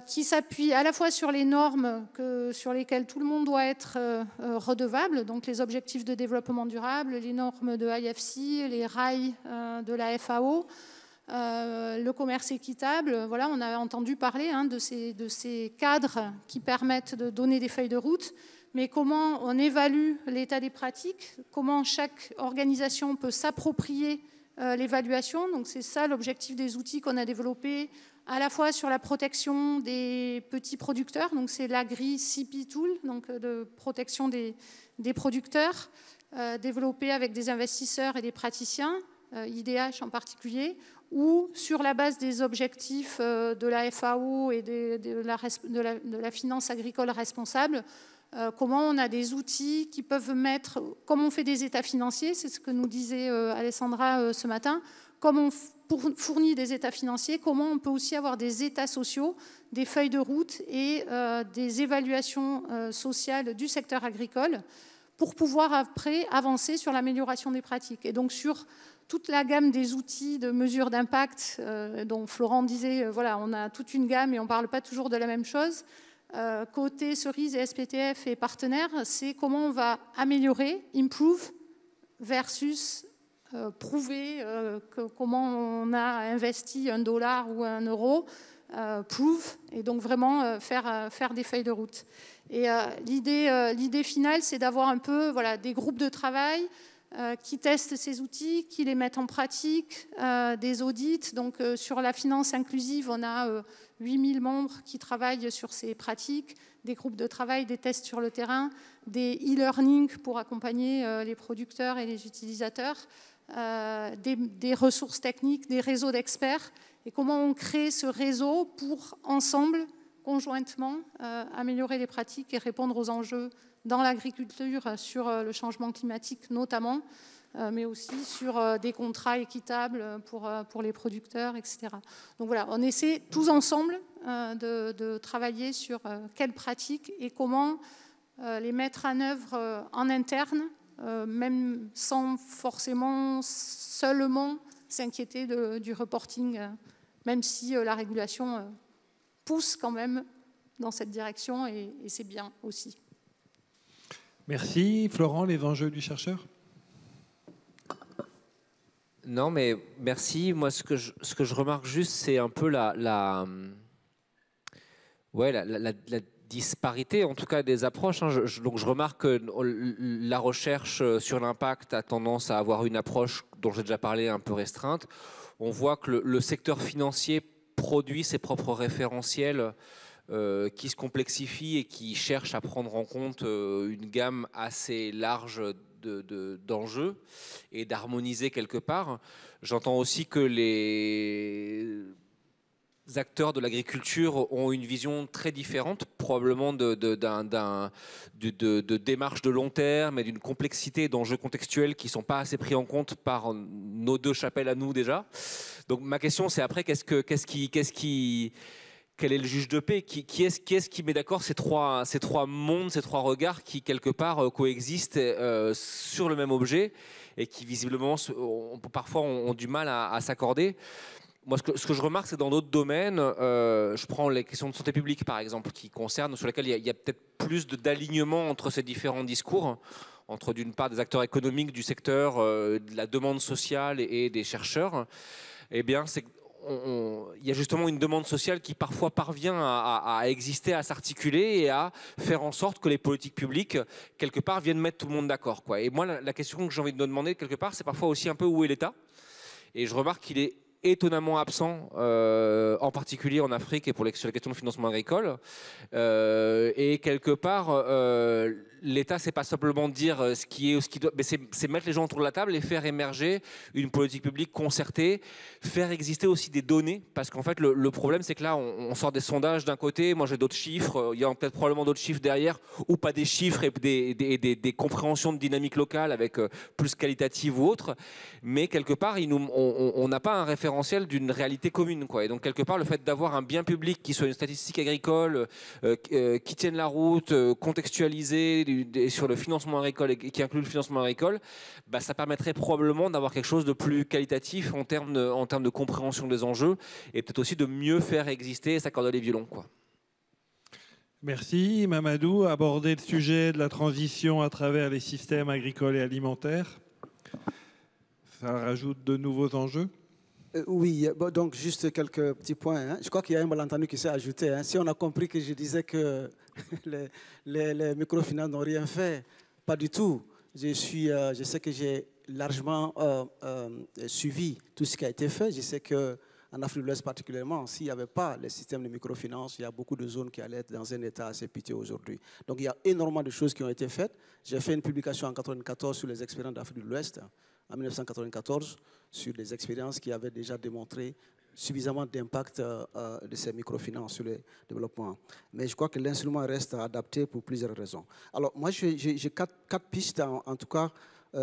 qui s'appuie à la fois sur les normes sur lesquelles tout le monde doit être redevable, donc les objectifs de développement durable, les normes de IFC, les rails de la FAO, le commerce équitable. Voilà, on a entendu parler de ces cadres qui permettent de donner des feuilles de route, mais comment on évalue l'état des pratiques, comment chaque organisation peut s'approprier l'évaluation. Donc c'est ça l'objectif des outils qu'on a développés, à la fois sur la protection des petits producteurs, donc c'est l'Agri-CP Tool, donc de protection des producteurs, développé avec des investisseurs et des praticiens, IDH en particulier, ou sur la base des objectifs de la FAO et de la finance agricole responsable, comment on a des outils qui peuvent mettre, comme on fait des états financiers, c'est ce que nous disait Alessandra ce matin, comme on fournit des états financiers, comment on peut aussi avoir des états sociaux, des feuilles de route et des évaluations sociales du secteur agricole pour pouvoir après avancer sur l'amélioration des pratiques. Et donc sur toute la gamme des outils de mesure d'impact dont Florent disait, voilà, on a toute une gamme et on ne parle pas toujours de la même chose. Côté Cerise et SPTF et partenaires, c'est comment on va améliorer, improve, versus prouver comment on a investi $1 ou €, prove, et donc vraiment faire des feuilles de route. Et l'idée finale, c'est d'avoir un peu des groupes de travail qui testent ces outils, qui les mettent en pratique, des audits. Donc sur la finance inclusive, on a 8000 membres qui travaillent sur ces pratiques, des groupes de travail, des tests sur le terrain, des e-learning pour accompagner les producteurs et les utilisateurs, des ressources techniques, des réseaux d'experts, et comment on crée ce réseau pour ensemble, conjointement, améliorer les pratiques et répondre aux enjeux dans l'agriculture sur le changement climatique notamment, mais aussi sur des contrats équitables pour les producteurs, etc. Donc voilà, on essaie tous ensemble de travailler sur quelles pratiques et comment les mettre en œuvre en interne, même sans forcément seulement s'inquiéter du reporting, même si la régulation pousse quand même dans cette direction, et c'est bien aussi. Merci. Florent, les enjeux du chercheur? Non, mais merci. Moi, ce que je remarque juste, c'est un peu la disparité, en tout cas, des approches. Hein. Donc, je remarque que la recherche sur l'impact a tendance à avoir une approche dont j'ai déjà parlé, un peu restreinte. On voit que le secteur financier produit ses propres référentiels qui se complexifient et qui cherchent à prendre en compte une gamme assez large d'enjeux et d'harmoniser quelque part. J'entends aussi que les acteurs de l'agriculture ont une vision très différente, probablement de démarche de long terme et d'une complexité d'enjeux contextuels qui ne sont pas assez pris en compte par nos deux chapelles à nous déjà. Donc ma question, c'est après, quel est le juge de paix? Qui est-ce qui met d'accord ces trois mondes, ces trois regards qui, quelque part, coexistent sur le même objet et qui, visiblement, parfois ont du mal à s'accorder? Moi, ce que je remarque, c'est dans d'autres domaines, je prends les questions de santé publique, par exemple, sur lesquelles il y a peut-être plus d'alignement entre ces différents discours, entre, d'une part, des acteurs économiques du secteur, de la demande sociale et des chercheurs. Eh bien, il y a justement une demande sociale qui parfois parvient à exister, à s'articuler et à faire en sorte que les politiques publiques, quelque part, viennent mettre tout le monde d'accord, quoi. Et moi, la question que j'ai envie de me demander, quelque part, c'est parfois aussi un peu où est l'État. Et je remarque qu'il est étonnamment absent, en particulier en Afrique et sur les questions de financement agricole. Et quelque part, l'État, c'est pas simplement dire ce qui est ou ce qui doit, mais c'est mettre les gens autour de la table et faire émerger une politique publique concertée, faire exister aussi des données, parce qu'en fait, le problème, c'est que là, on sort des sondages d'un côté, moi j'ai d'autres chiffres, il y a peut-être probablement d'autres chiffres derrière, ou pas des chiffres et des compréhensions de dynamique locale avec plus qualitative ou autre, mais quelque part, on n'a pas un référentiel d'une réalité commune, quoi. Et donc, quelque part, le fait d'avoir un bien public qui soit une statistique agricole, qui tienne la route, contextualisée sur le financement agricole et qui inclut le financement agricole, bah, ça permettrait probablement d'avoir quelque chose de plus qualitatif en termes de compréhension des enjeux et peut-être aussi de mieux faire exister et s'accorder les violons, quoi. Merci. Mamadou, aborder le sujet de la transition à travers les systèmes agricoles et alimentaires. Ça rajoute de nouveaux enjeux? Oui, bon, donc juste quelques petits points. Hein. Je crois qu'il y a un malentendu qui s'est ajouté. Hein. Si on a compris que je disais que les microfinances n'ont rien fait, pas du tout. Je sais que j'ai largement suivi tout ce qui a été fait. Je sais qu'en Afrique de l'Ouest particulièrement, s'il n'y avait pas les systèmes de microfinance, il y a beaucoup de zones qui allaient être dans un état assez piteux aujourd'hui. Donc il y a énormément de choses qui ont été faites. J'ai fait une publication en 1994 sur les expériences d'Afrique de l'Ouest, en 1994, sur des expériences qui avaient déjà démontré suffisamment d'impact de ces microfinances sur le développement. Mais je crois que l'instrument reste adapté pour plusieurs raisons. Alors moi, j'ai quatre pistes, en tout cas,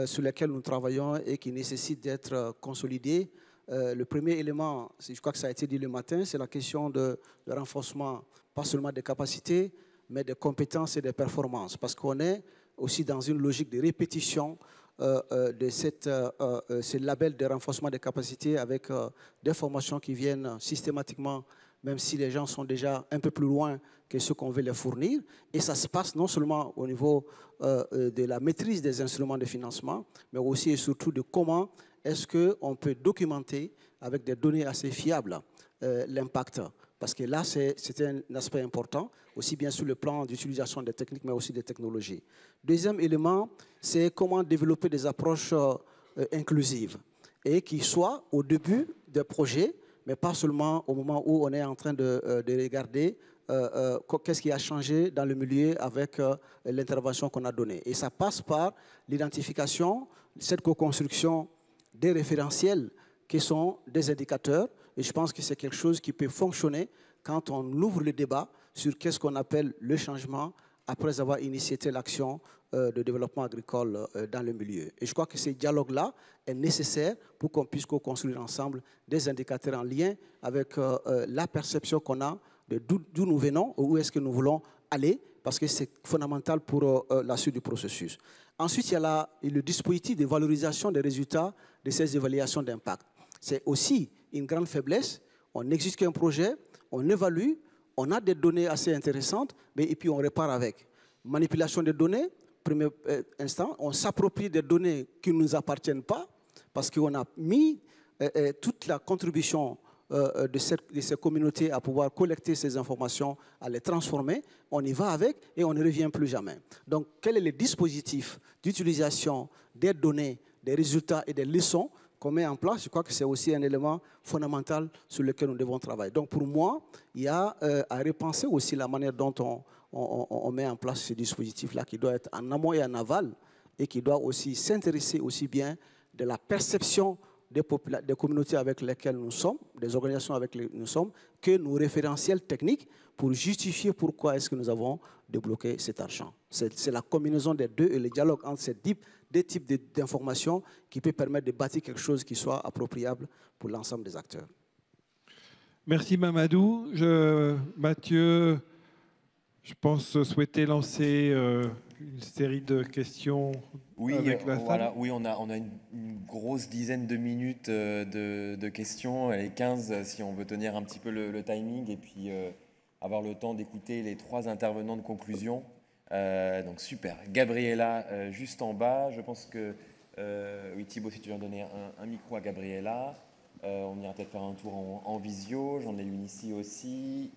sur lesquelles nous travaillons et qui nécessitent d'être consolidées. Le premier élément, je crois que ça a été dit le matin, c'est la question de renforcement, pas seulement des capacités, mais des compétences et des performances. Parce qu'on est aussi dans une logique de répétition de ce label de renforcement des capacités avec des formations qui viennent systématiquement, même si les gens sont déjà un peu plus loin que ceux qu'on veut les fournir. Et ça se passe non seulement au niveau de la maîtrise des instruments de financement, mais aussi et surtout de comment est-ce qu'on peut documenter avec des données assez fiables l'impact. Parce que là, c'est un aspect important, aussi bien sur le plan d'utilisation des techniques, mais aussi des technologies. Deuxième élément, c'est comment développer des approches inclusives et qui soient au début des projets, mais pas seulement au moment où on est en train de regarder qu'est-ce qui a changé dans le milieu avec l'intervention qu'on a donnée. Et ça passe par l'identification, cette co-construction des référentiels qui sont des indicateurs. Et je pense que c'est quelque chose qui peut fonctionner quand on ouvre le débat sur qu'est-ce qu'on appelle le changement après avoir initié l'action de développement agricole dans le milieu. Et je crois que ce dialogue-là est nécessaire pour qu'on puisse co-construire ensemble des indicateurs en lien avec la perception qu'on a de d'où nous venons, où est-ce que nous voulons aller. parce que c'est fondamental pour la suite du processus. Ensuite, il y a le dispositif de valorisation des résultats de ces évaluations d'impact. C'est aussi une grande faiblesse. On exécute un projet, on évalue, on a des données assez intéressantes, et puis on repart avec. Manipulation des données, premier instant, on s'approprie des données qui ne nous appartiennent pas, parce qu'on a mis toute la contribution de ces communautés à pouvoir collecter ces informations, à les transformer, on y va avec et on ne revient plus jamais. Donc, quel est le dispositif d'utilisation des données, des résultats et des leçons qu'on met en place? Je crois que c'est aussi un élément fondamental sur lequel nous devons travailler. Donc, pour moi, il y a à repenser aussi la manière dont on met en place ce dispositif-là, qui doit être en amont et en aval, et qui doit aussi s'intéresser aussi bien de la perception des communautés avec lesquelles nous sommes, des organisations avec lesquelles nous sommes, que nos référentiels techniques pour justifier pourquoi est-ce que nous avons débloqué cet argent. C'est la combinaison des deux et le dialogue entre ces deux types d'informations qui peut permettre de bâtir quelque chose qui soit appropriable pour l'ensemble des acteurs. Merci Mamadou. Mathieu, je pense souhaiter lancer une série de questions avec la salle. Oui, on a une grosse dizaine de minutes de questions, et 15 si on veut tenir un petit peu le timing, et puis avoir le temps d'écouter les 3 intervenants de conclusion. Donc super. Gabriela, juste en bas, je pense que... oui, Thibaut, si tu veux donner un micro à Gabriela. On ira peut-être faire un tour en visio. J'en ai une ici aussi.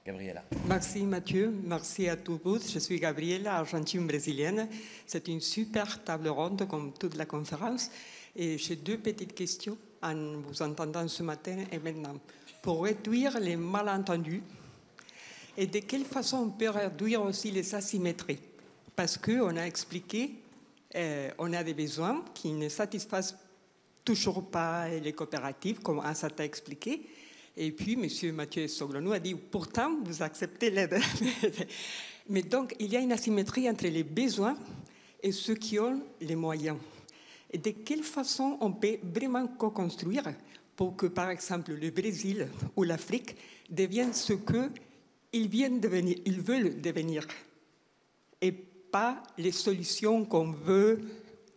Gabriela. Merci Mathieu, merci à tous. Je suis Gabriela, argentine-brésilienne. C'est une super table ronde comme toute la conférence. Et j'ai 2 petites questions en vous entendant ce matin et maintenant. Pour réduire les malentendus, et de quelle façon on peut réduire aussi les asymétries? Parce qu'on a expliqué, on a des besoins qui ne satisfassent toujours pas les coopératives, comme Assa t'a expliqué. Et puis, M. Mathieu Soglonou a dit, pourtant, vous acceptez l'aide. Mais donc, il y a une asymétrie entre les besoins et ceux qui ont les moyens. Et de quelle façon on peut vraiment co-construire pour que, par exemple, le Brésil ou l'Afrique deviennent ce qu'ils viennent devenir, ils veulent devenir, et pas les solutions qu'on veut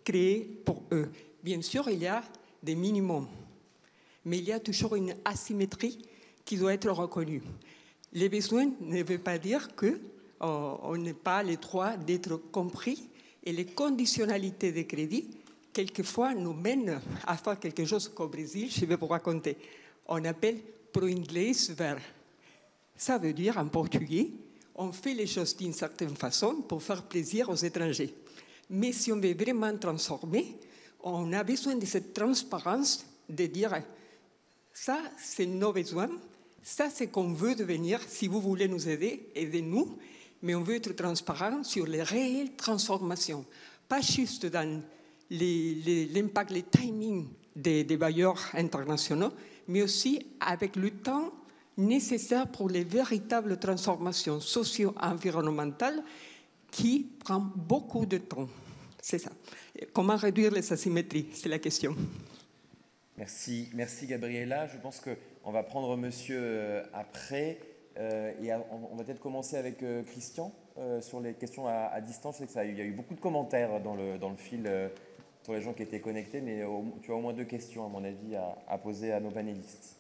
créer pour eux. Bien sûr, il y a des minimums, mais il y a toujours une asymétrie qui doit être reconnue. Les besoins ne veulent pas dire qu'on n'est pas les droits d'être compris, et les conditionnalités de crédit, quelquefois, nous mènent à faire quelque chose qu'au Brésil, je vais vous raconter, on appelle pro inglés ver. Ça veut dire, en portugais, on fait les choses d'une certaine façon pour faire plaisir aux étrangers. Mais si on veut vraiment transformer, on a besoin de cette transparence de dire ça, c'est nos besoins, ça, c'est qu'on veut devenir. Si vous voulez nous aider, aidez-nous, mais on veut être transparent sur les réelles transformations, pas juste dans l'impact, les timings des bailleurs internationaux, mais aussi avec le temps nécessaire pour les véritables transformations socio-environnementales qui prennent beaucoup de temps. C'est ça. Comment réduire les asymétries? C'est la question. Merci Gabriela. Je pense qu'on va prendre monsieur après. Et on va peut-être commencer avec Christian sur les questions à distance. Je sais qu'il y a eu beaucoup de commentaires dans le fil sur les gens qui étaient connectés, mais tu as au moins 2 questions, à mon avis, à poser à nos panélistes.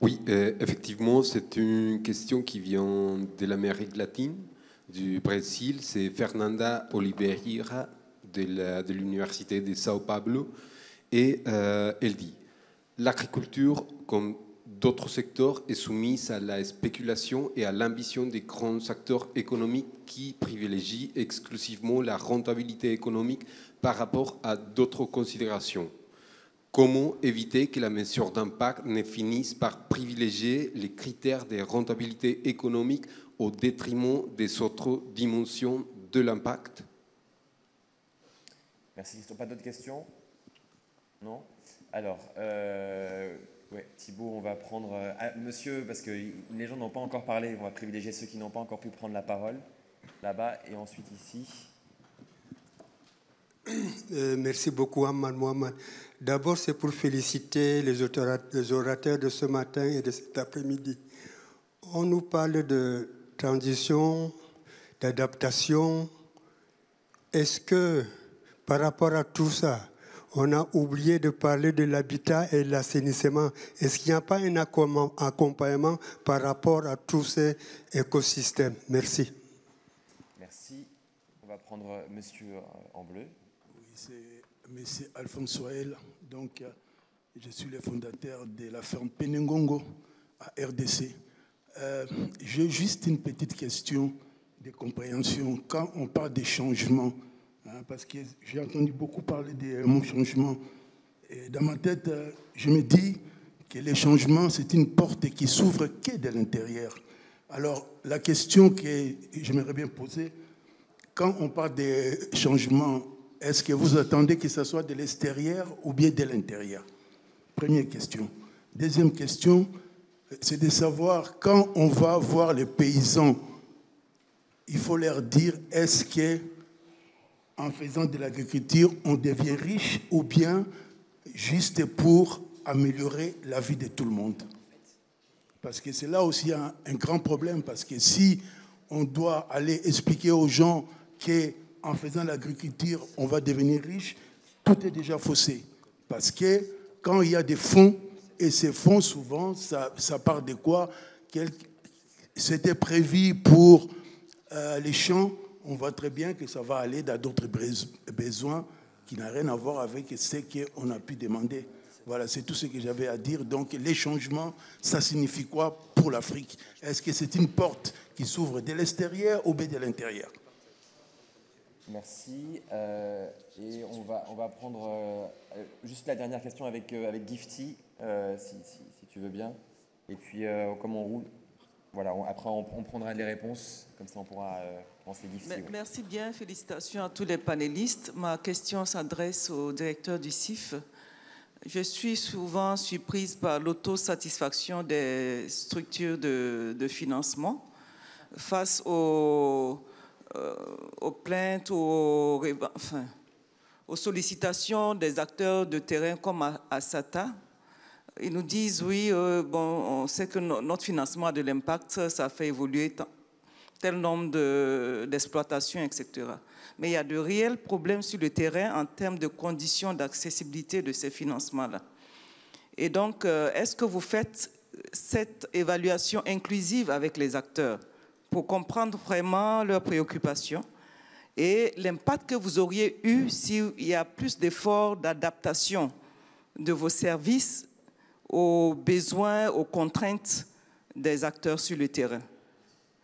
Oui, effectivement, c'est une question qui vient de l'Amérique latine, du Brésil. C'est Fernanda Oliveira de l'Université de Sao Paulo. Et elle dit « L'agriculture, comme d'autres secteurs, est soumise à la spéculation et à l'ambition des grands acteurs économiques qui privilégient exclusivement la rentabilité économique par rapport à d'autres considérations. Comment éviter que la mesure d'impact ne finisse par privilégier les critères de rentabilité économique au détriment des autres dimensions de l'impact ?» Merci. Pas d'autres questions? Non? Alors, ouais, Thibaut, on va prendre... monsieur, parce que les gens n'ont pas encore parlé, on va privilégier ceux qui n'ont pas encore pu prendre la parole, là-bas, et ensuite ici. Merci beaucoup, Ahmad Mohamed. D'abord, c'est pour féliciter les orateurs de ce matin et de cet après-midi. On nous parle de transition, d'adaptation. Est-ce que, par rapport à tout ça, on a oublié de parler de l'habitat et de l'assainissement? Est-ce qu'il n'y a pas un accompagnement par rapport à tous ces écosystèmes? Merci. Merci. On va prendre monsieur en bleu. Oui, c'est monsieur Alphonse Soel. Donc, je suis le fondateur de la ferme Penengongo à RDC. J'ai juste une petite question de compréhension. Quand on parle des changements, parce que j'ai entendu beaucoup parler des mots changement, et dans ma tête, je me dis que les changements, c'est une porte qui s'ouvre que de l'intérieur. Alors, la question que j'aimerais bien poser, quand on parle des changements, est-ce que vous attendez que ce soit de l'extérieur ou bien de l'intérieur? Première question. Deuxième question, c'est de savoir, quand on va voir les paysans, il faut leur dire, est-ce qu'en faisant de l'agriculture, on devient riche ou bien juste pour améliorer la vie de tout le monde? Parce que c'est là aussi un grand problème, parce que si on doit aller expliquer aux gens qu'en faisant l'agriculture, on va devenir riche, tout est déjà faussé. Parce que quand il y a des fonds, et ces fonds, souvent, ça part de quoi? C'était prévu pour les champs. On voit très bien que ça va aller dans d'autres besoins qui n'ont rien à voir avec ce qu'on a pu demander. Voilà, c'est tout ce que j'avais à dire. Donc, les changements, ça signifie quoi pour l'Afrique? Est-ce que c'est une porte qui s'ouvre de l'extérieur ou bien de l'intérieur? Merci. Et on va prendre juste la dernière question avec Gifty, si tu veux bien. Et puis, comme on roule, voilà, après on prendra les réponses, comme ça on pourra penser Gifty. Ouais. Merci bien, félicitations à tous les panélistes. Ma question s'adresse au directeur du CIF. Je suis souvent surprise par l'autosatisfaction des structures de financement face aux plaintes, aux sollicitations des acteurs de terrain comme Asata. Ils nous disent, oui, on sait que notre financement a de l'impact, ça fait évoluer tel nombre d'exploitations, etc. Mais il y a de réels problèmes sur le terrain en termes de conditions d'accessibilité de ces financements-là. Et donc, est-ce que vous faites cette évaluation inclusive avec les acteurs pour comprendre vraiment leurs préoccupations et l'impact que vous auriez eu s'il y a plus d'efforts d'adaptation de vos services aux besoins, aux contraintes des acteurs sur le terrain?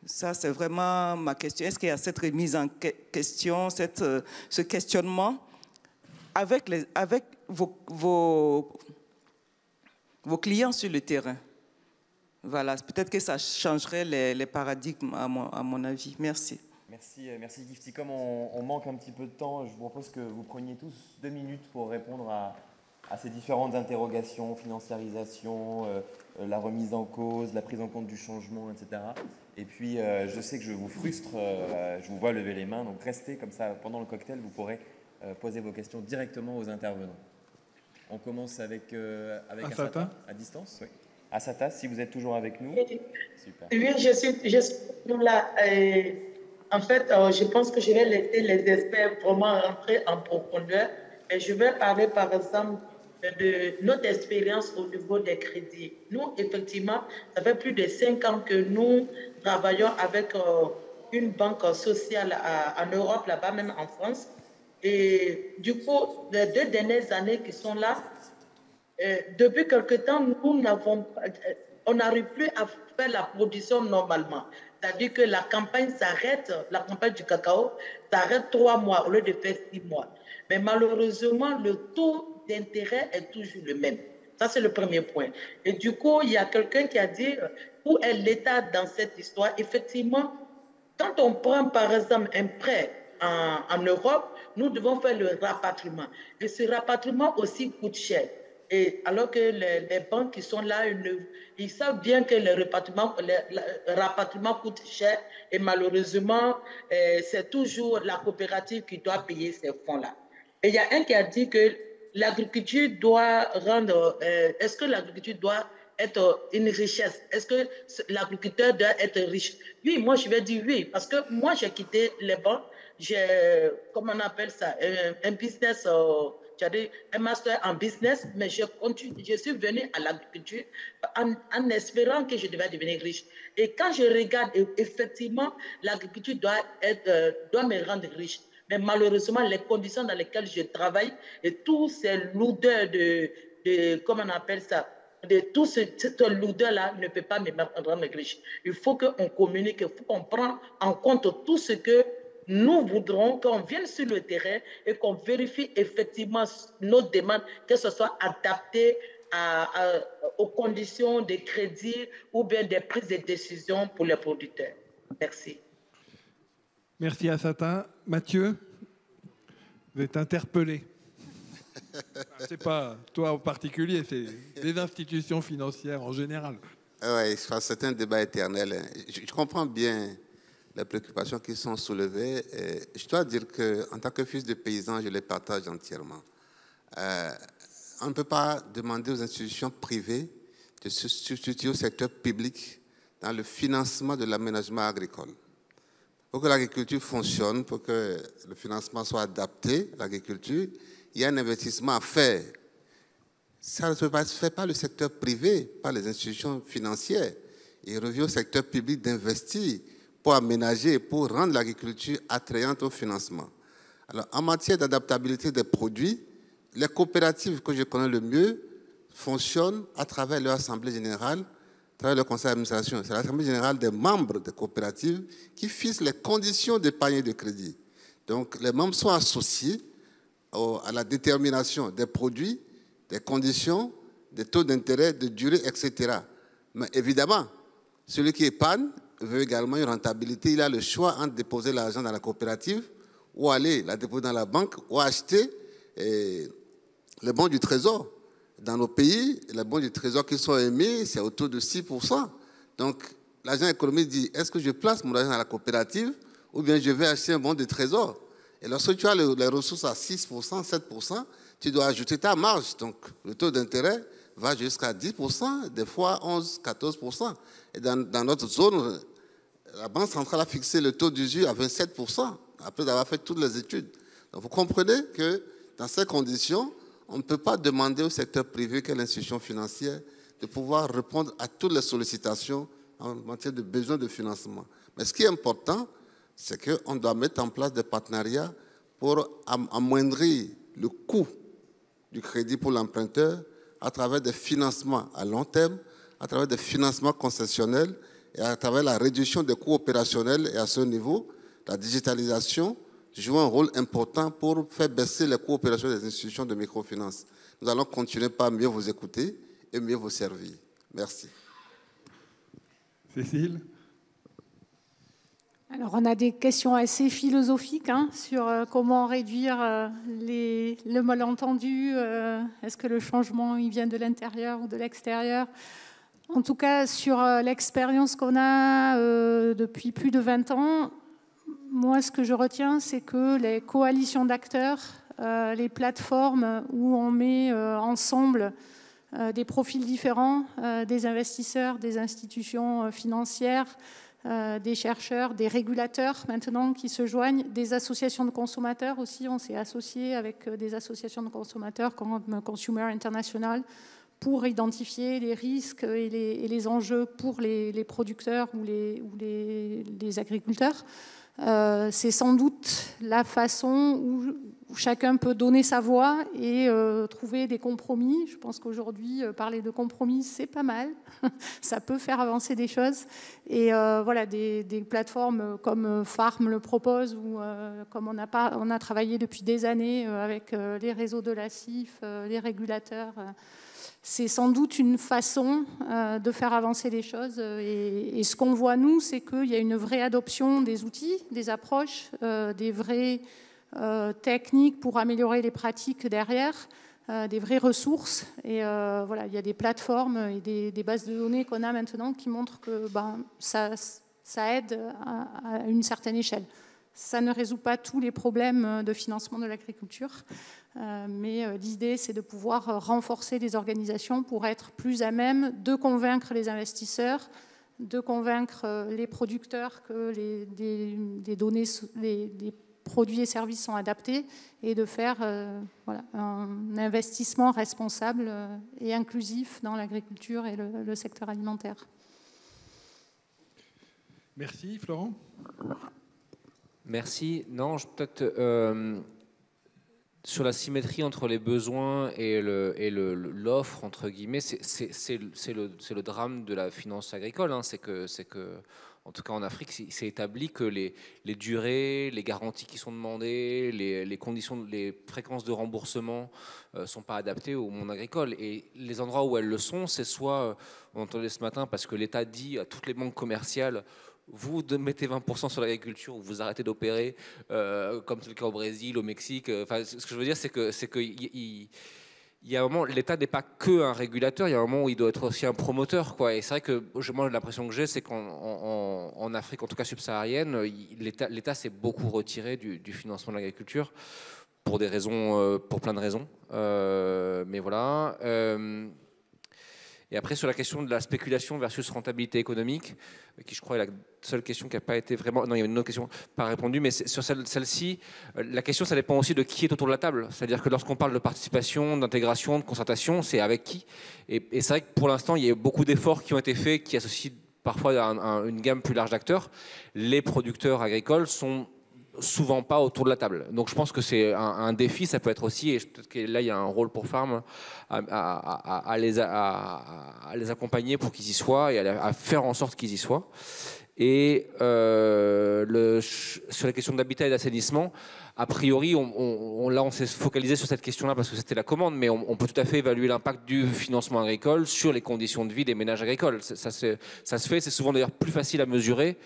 Ça, c'est vraiment ma question. Est-ce qu'il y a cette remise en question, ce questionnement avec vos clients sur le terrain? Voilà, peut-être que ça changerait les paradigmes, à mon avis. Merci. Merci Gifty. Comme on manque un petit peu de temps, je vous propose que vous preniez tous 2 minutes pour répondre à ces différentes interrogations, financiarisation, la remise en cause, la prise en compte du changement, etc. Et puis, je sais que je vous frustre, je vous vois lever les mains, donc restez comme ça. Pendant le cocktail, vous pourrez poser vos questions directement aux intervenants. On commence avec Asata, à distance. Oui. Asata, si vous êtes toujours avec nous. Super. Oui, je suis là. En fait, je pense que je vais laisser les experts vraiment rentrer en profondeur. Et je vais parler, par exemple, de notre expérience au niveau des crédits. Nous, effectivement, ça fait plus de 5 ans que nous travaillons avec une banque sociale en Europe, là-bas, même en France. Et du coup, les 2 dernières années qui sont là, depuis quelque temps, on n'arrive plus à faire la production normalement. C'est-à-dire que la campagne s'arrête, la campagne du cacao s'arrête 3 mois au lieu de faire 6 mois. Mais malheureusement, le taux d'intérêt est toujours le même. Ça, c'est le premier point. Et du coup, il y a quelqu'un qui a dit, où est l'État dans cette histoire? Effectivement, quand on prend, par exemple, un prêt en Europe, nous devons faire le rapatriement. Et ce rapatriement aussi coûte cher. Et alors que les banques qui sont là, ils savent bien que le rapatriement coûte cher. Et malheureusement, c'est toujours la coopérative qui doit payer ces fonds-là. Et il y a un qui a dit que l'agriculture doit rendre... est-ce que l'agriculture doit être une richesse? Est-ce que l'agriculteur doit être riche? Oui, moi je vais dire oui, parce que moi j'ai quitté les banques, j'ai, comment on appelle ça, un business, c'est-à-dire un master en business, mais je suis venue à l'agriculture en espérant que je devais devenir riche. Et quand je regarde, effectivement, l'agriculture doit me rendre riche. Mais malheureusement, les conditions dans lesquelles je travaille et tous ces lourdeurs comment on appelle ça, de tout ce lourdeur-là ne peut pas me rendre riche. Il faut qu'on communique, il faut qu'on prenne en compte tout ce que nous voudrons, qu'on vienne sur le terrain et qu'on vérifie effectivement nos demandes, que ce soit adapté aux conditions de crédit ou bien des prises de décision pour les producteurs. Merci. Merci Assata. Mathieu, vous êtes interpellé. C'est pas toi en particulier, c'est des institutions financières en général. Oui, c'est un débat éternel. Je comprends bien les préoccupations qui sont soulevées. Et je dois dire qu'en tant que fils de paysan, je les partage entièrement. On ne peut pas demander aux institutions privées de se substituer au secteur public dans le financement de l'aménagement agricole. Pour que l'agriculture fonctionne, pour que le financement soit adapté à l'agriculture, il y a un investissement à faire. Ça ne se fait pas le secteur privé, pas les institutions financières. Il revient au secteur public d'investir pour aménager, pour rendre l'agriculture attrayante au financement. Alors, en matière d'adaptabilité des produits, les coopératives que je connais le mieux fonctionnent à travers leur assemblée générale, à travers le conseil d'administration. C'est l'assemblée générale des membres des coopératives qui fixe les conditions d'épargne et de crédit. Donc, les membres sont associés à la détermination des produits, des conditions, des taux d'intérêt, de durée, etc. Mais évidemment, celui qui épargne veut également une rentabilité. Il a le choix entre déposer l'argent dans la coopérative ou aller la déposer dans la banque ou acheter les bons du trésor. Dans nos pays, les bons du trésor qui sont émis, c'est autour de 6%. Donc, l'agent économique dit, est-ce que je place mon argent dans la coopérative ou bien je vais acheter un bon du trésor? Et lorsque tu as les ressources à 6%, 7%, tu dois ajouter ta marge. Donc, le taux d'intérêt va jusqu'à 10%, des fois 11, 14%. Et dans notre zone, la Banque centrale a fixé le taux d'usure à 27%, après avoir fait toutes les études. Donc, vous comprenez que dans ces conditions, on ne peut pas demander au secteur privé qu'est l'institution financière de pouvoir répondre à toutes les sollicitations en matière de besoins de financement. Mais ce qui est important, c'est qu'on doit mettre en place des partenariats pour amoindrir le coût du crédit pour l'emprunteur à travers des financements à long terme, à travers des financements concessionnels et à travers la réduction des coûts opérationnels. Et à ce niveau, la digitalisation joue un rôle important pour faire baisser les coûts opérationnels des institutions de microfinance. Nous allons continuer par mieux vous écouter et mieux vous servir. Merci. Cécile ? Alors, on a des questions assez philosophiques sur comment réduire le malentendu. Est-ce que le changement il vient de l'intérieur ou de l'extérieur? En tout cas, sur l'expérience qu'on a depuis plus de 20 ans, moi, ce que je retiens, c'est que les coalitions d'acteurs, les plateformes où on met ensemble des profils différents, des investisseurs, des institutions financières, des chercheurs, des régulateurs maintenant qui se joignent, des associations de consommateurs aussi. On s'est associé avec des associations de consommateurs comme Consumer International pour identifier les risques et les enjeux pour les producteurs ou les agriculteurs. C'est sans doute la façon où chacun peut donner sa voix et trouver des compromis. Je pense qu'aujourd'hui, parler de compromis, c'est pas mal. Ça peut faire avancer des choses. Et voilà, des plateformes comme Farm le propose, ou comme on a travaillé depuis des années avec les réseaux de la CIF, les régulateurs. C'est sans doute une façon de faire avancer les choses. Et ce qu'on voit, nous, c'est qu'il y a une vraie adoption des outils, des approches, des vraies techniques pour améliorer les pratiques derrière, des vraies ressources. Et voilà, il y a des plateformes et des bases de données qu'on a maintenant qui montrent que ça aide à une certaine échelle. Ça ne résout pas tous les problèmes de financement de l'agriculture, mais l'idée, c'est de pouvoir renforcer les organisations pour être plus à même de convaincre les investisseurs, de convaincre les producteurs que des données, des produits et services sont adaptés et de faire voilà, un investissement responsable et inclusif dans l'agriculture et le secteur alimentaire. Merci, Florent. Merci. Non, peut-être sur la symétrie entre les besoins et l'offre, entre guillemets, c'est le drame de la finance agricole. Hein. C'est que, en tout cas en Afrique, c'est établi que les durées, les garanties qui sont demandées, les conditions, les fréquences de remboursement sont pas adaptées au monde agricole. Et les endroits où elles le sont, c'est soit, on entendait ce matin, parce que l'État dit à toutes les banques commerciales, vous mettez 20% sur l'agriculture ou vous arrêtez d'opérer, comme c'est le cas au Brésil, au Mexique. Enfin, ce que je veux dire, c'est que il y a un moment, l'État n'est pas que un régulateur, il y a un moment où il doit être aussi un promoteur, quoi. Et c'est vrai que moi, l'impression que j'ai, c'est qu'en Afrique, en tout cas subsaharienne, l'État s'est beaucoup retiré du financement de l'agriculture pour des raisons, pour plein de raisons. Mais voilà. Et après, sur la question de la spéculation versus rentabilité économique, qui je crois est la seule question qui n'a pas été vraiment... Non, il y a une autre question pas répondue, mais sur celle-ci, la question, ça dépend aussi de qui est autour de la table. C'est-à-dire que lorsqu'on parle de participation, d'intégration, de concertation, c'est avec qui. Et c'est vrai que pour l'instant, il y a beaucoup d'efforts qui ont été faits, qui associent parfois une gamme plus large d'acteurs. Les producteurs agricoles sont souvent pas autour de la table. Donc je pense que c'est un défi, ça peut être aussi, et peut-être que là il y a un rôle pour Farm à les accompagner pour qu'ils y soient et à faire en sorte qu'ils y soient. Et sur la question de l'habitat et d'assainissement, a priori, là on s'est focalisé sur cette question-là parce que c'était la commande, mais on peut tout à fait évaluer l'impact du financement agricole sur les conditions de vie des ménages agricoles. Ça se fait, c'est souvent d'ailleurs plus facile à mesurer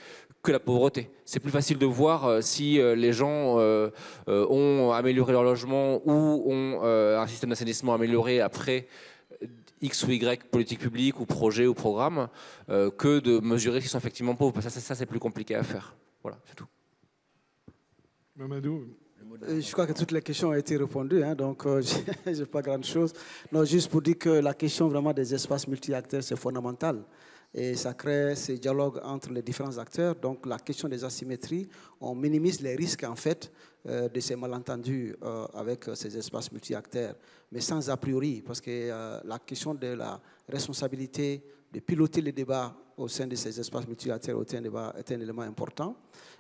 que la pauvreté. C'est plus facile de voir si les gens ont amélioré leur logement ou ont un système d'assainissement amélioré après X ou Y politique publique ou projet ou programme que de mesurer s'ils sont effectivement pauvres. Ça c'est plus compliqué à faire. Voilà, c'est tout. Mamadou. Je crois que toutes les questions ont été répondues, hein, donc je n'ai pas grand-chose. Non, juste pour dire que la question vraiment des espaces multi-acteurs, c'est fondamental. Et ça crée ces dialogues entre les différents acteurs. Donc la question des asymétries, on minimise les risques en fait de ces malentendus avec ces espaces multi-acteurs, mais sans a priori, parce que la question de la responsabilité de piloter les débats au sein de ces espaces multi-acteurs est un élément important.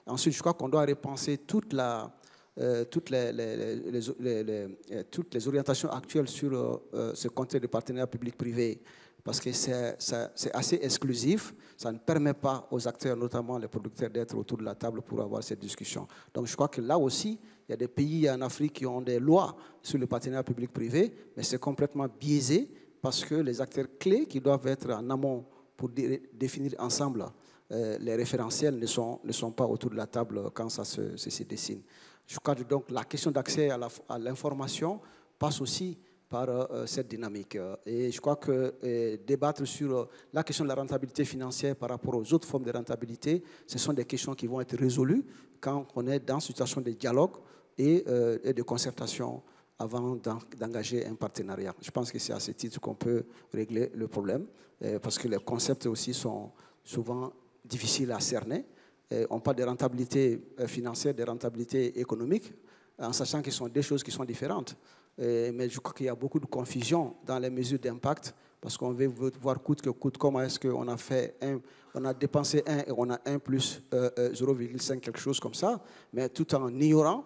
Ensuite, je crois qu'on doit repenser toutes les orientations actuelles sur ce contexte de partenariat public-privé, parce que c'est assez exclusif. Ça ne permet pas aux acteurs, notamment les producteurs, d'être autour de la table pour avoir cette discussion. Donc je crois que là aussi, il y a des pays en Afrique qui ont des lois sur le partenariat public-privé, mais c'est complètement biaisé parce que les acteurs clés qui doivent être en amont pour définir ensemble les référentiels ne sont pas autour de la table quand ça se dessine. Je crois que donc la question d'accès à l'information passe aussi par cette dynamique. Et je crois que débattre sur la question de la rentabilité financière par rapport aux autres formes de rentabilité, ce sont des questions qui vont être résolues quand on est dans une situation de dialogue et de concertation avant d'engager un partenariat. Je pense que c'est à ce titre qu'on peut régler le problème, parce que les concepts aussi sont souvent difficiles à cerner. On parle de rentabilité financière, de rentabilité économique, en sachant que ce sont des choses qui sont différentes. Mais je crois qu'il y a beaucoup de confusion dans les mesures d'impact, parce qu'on veut voir coûte que coûte, comment est-ce qu'on a fait on a dépensé 1 et on a 1 plus 0,5, quelque chose comme ça, mais tout en ignorant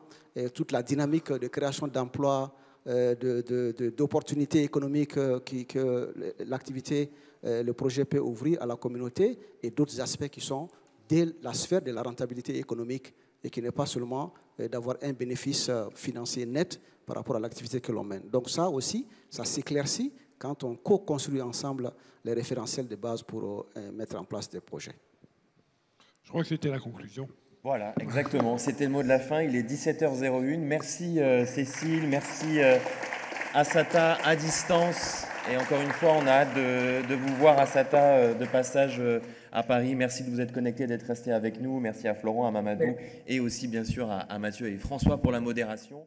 toute la dynamique de création d'emplois, d'opportunités économiques que l'activité, le projet peut ouvrir à la communauté, et d'autres aspects qui sont de la sphère de la rentabilité économique et qui n'est pas seulement d'avoir un bénéfice financier net par rapport à l'activité que l'on mène. Donc ça aussi, ça s'éclaircit quand on co-construit ensemble les référentiels de base pour mettre en place des projets. Je crois que c'était la conclusion. Voilà, exactement. C'était le mot de la fin. Il est 17h01. Merci Cécile, merci Assata à distance. Et encore une fois, on a hâte de vous voir à Sata de passage à Paris. Merci de vous être connectés, d'être restés avec nous. Merci à Florent, à Mamadou et aussi bien sûr à Mathieu et François pour la modération.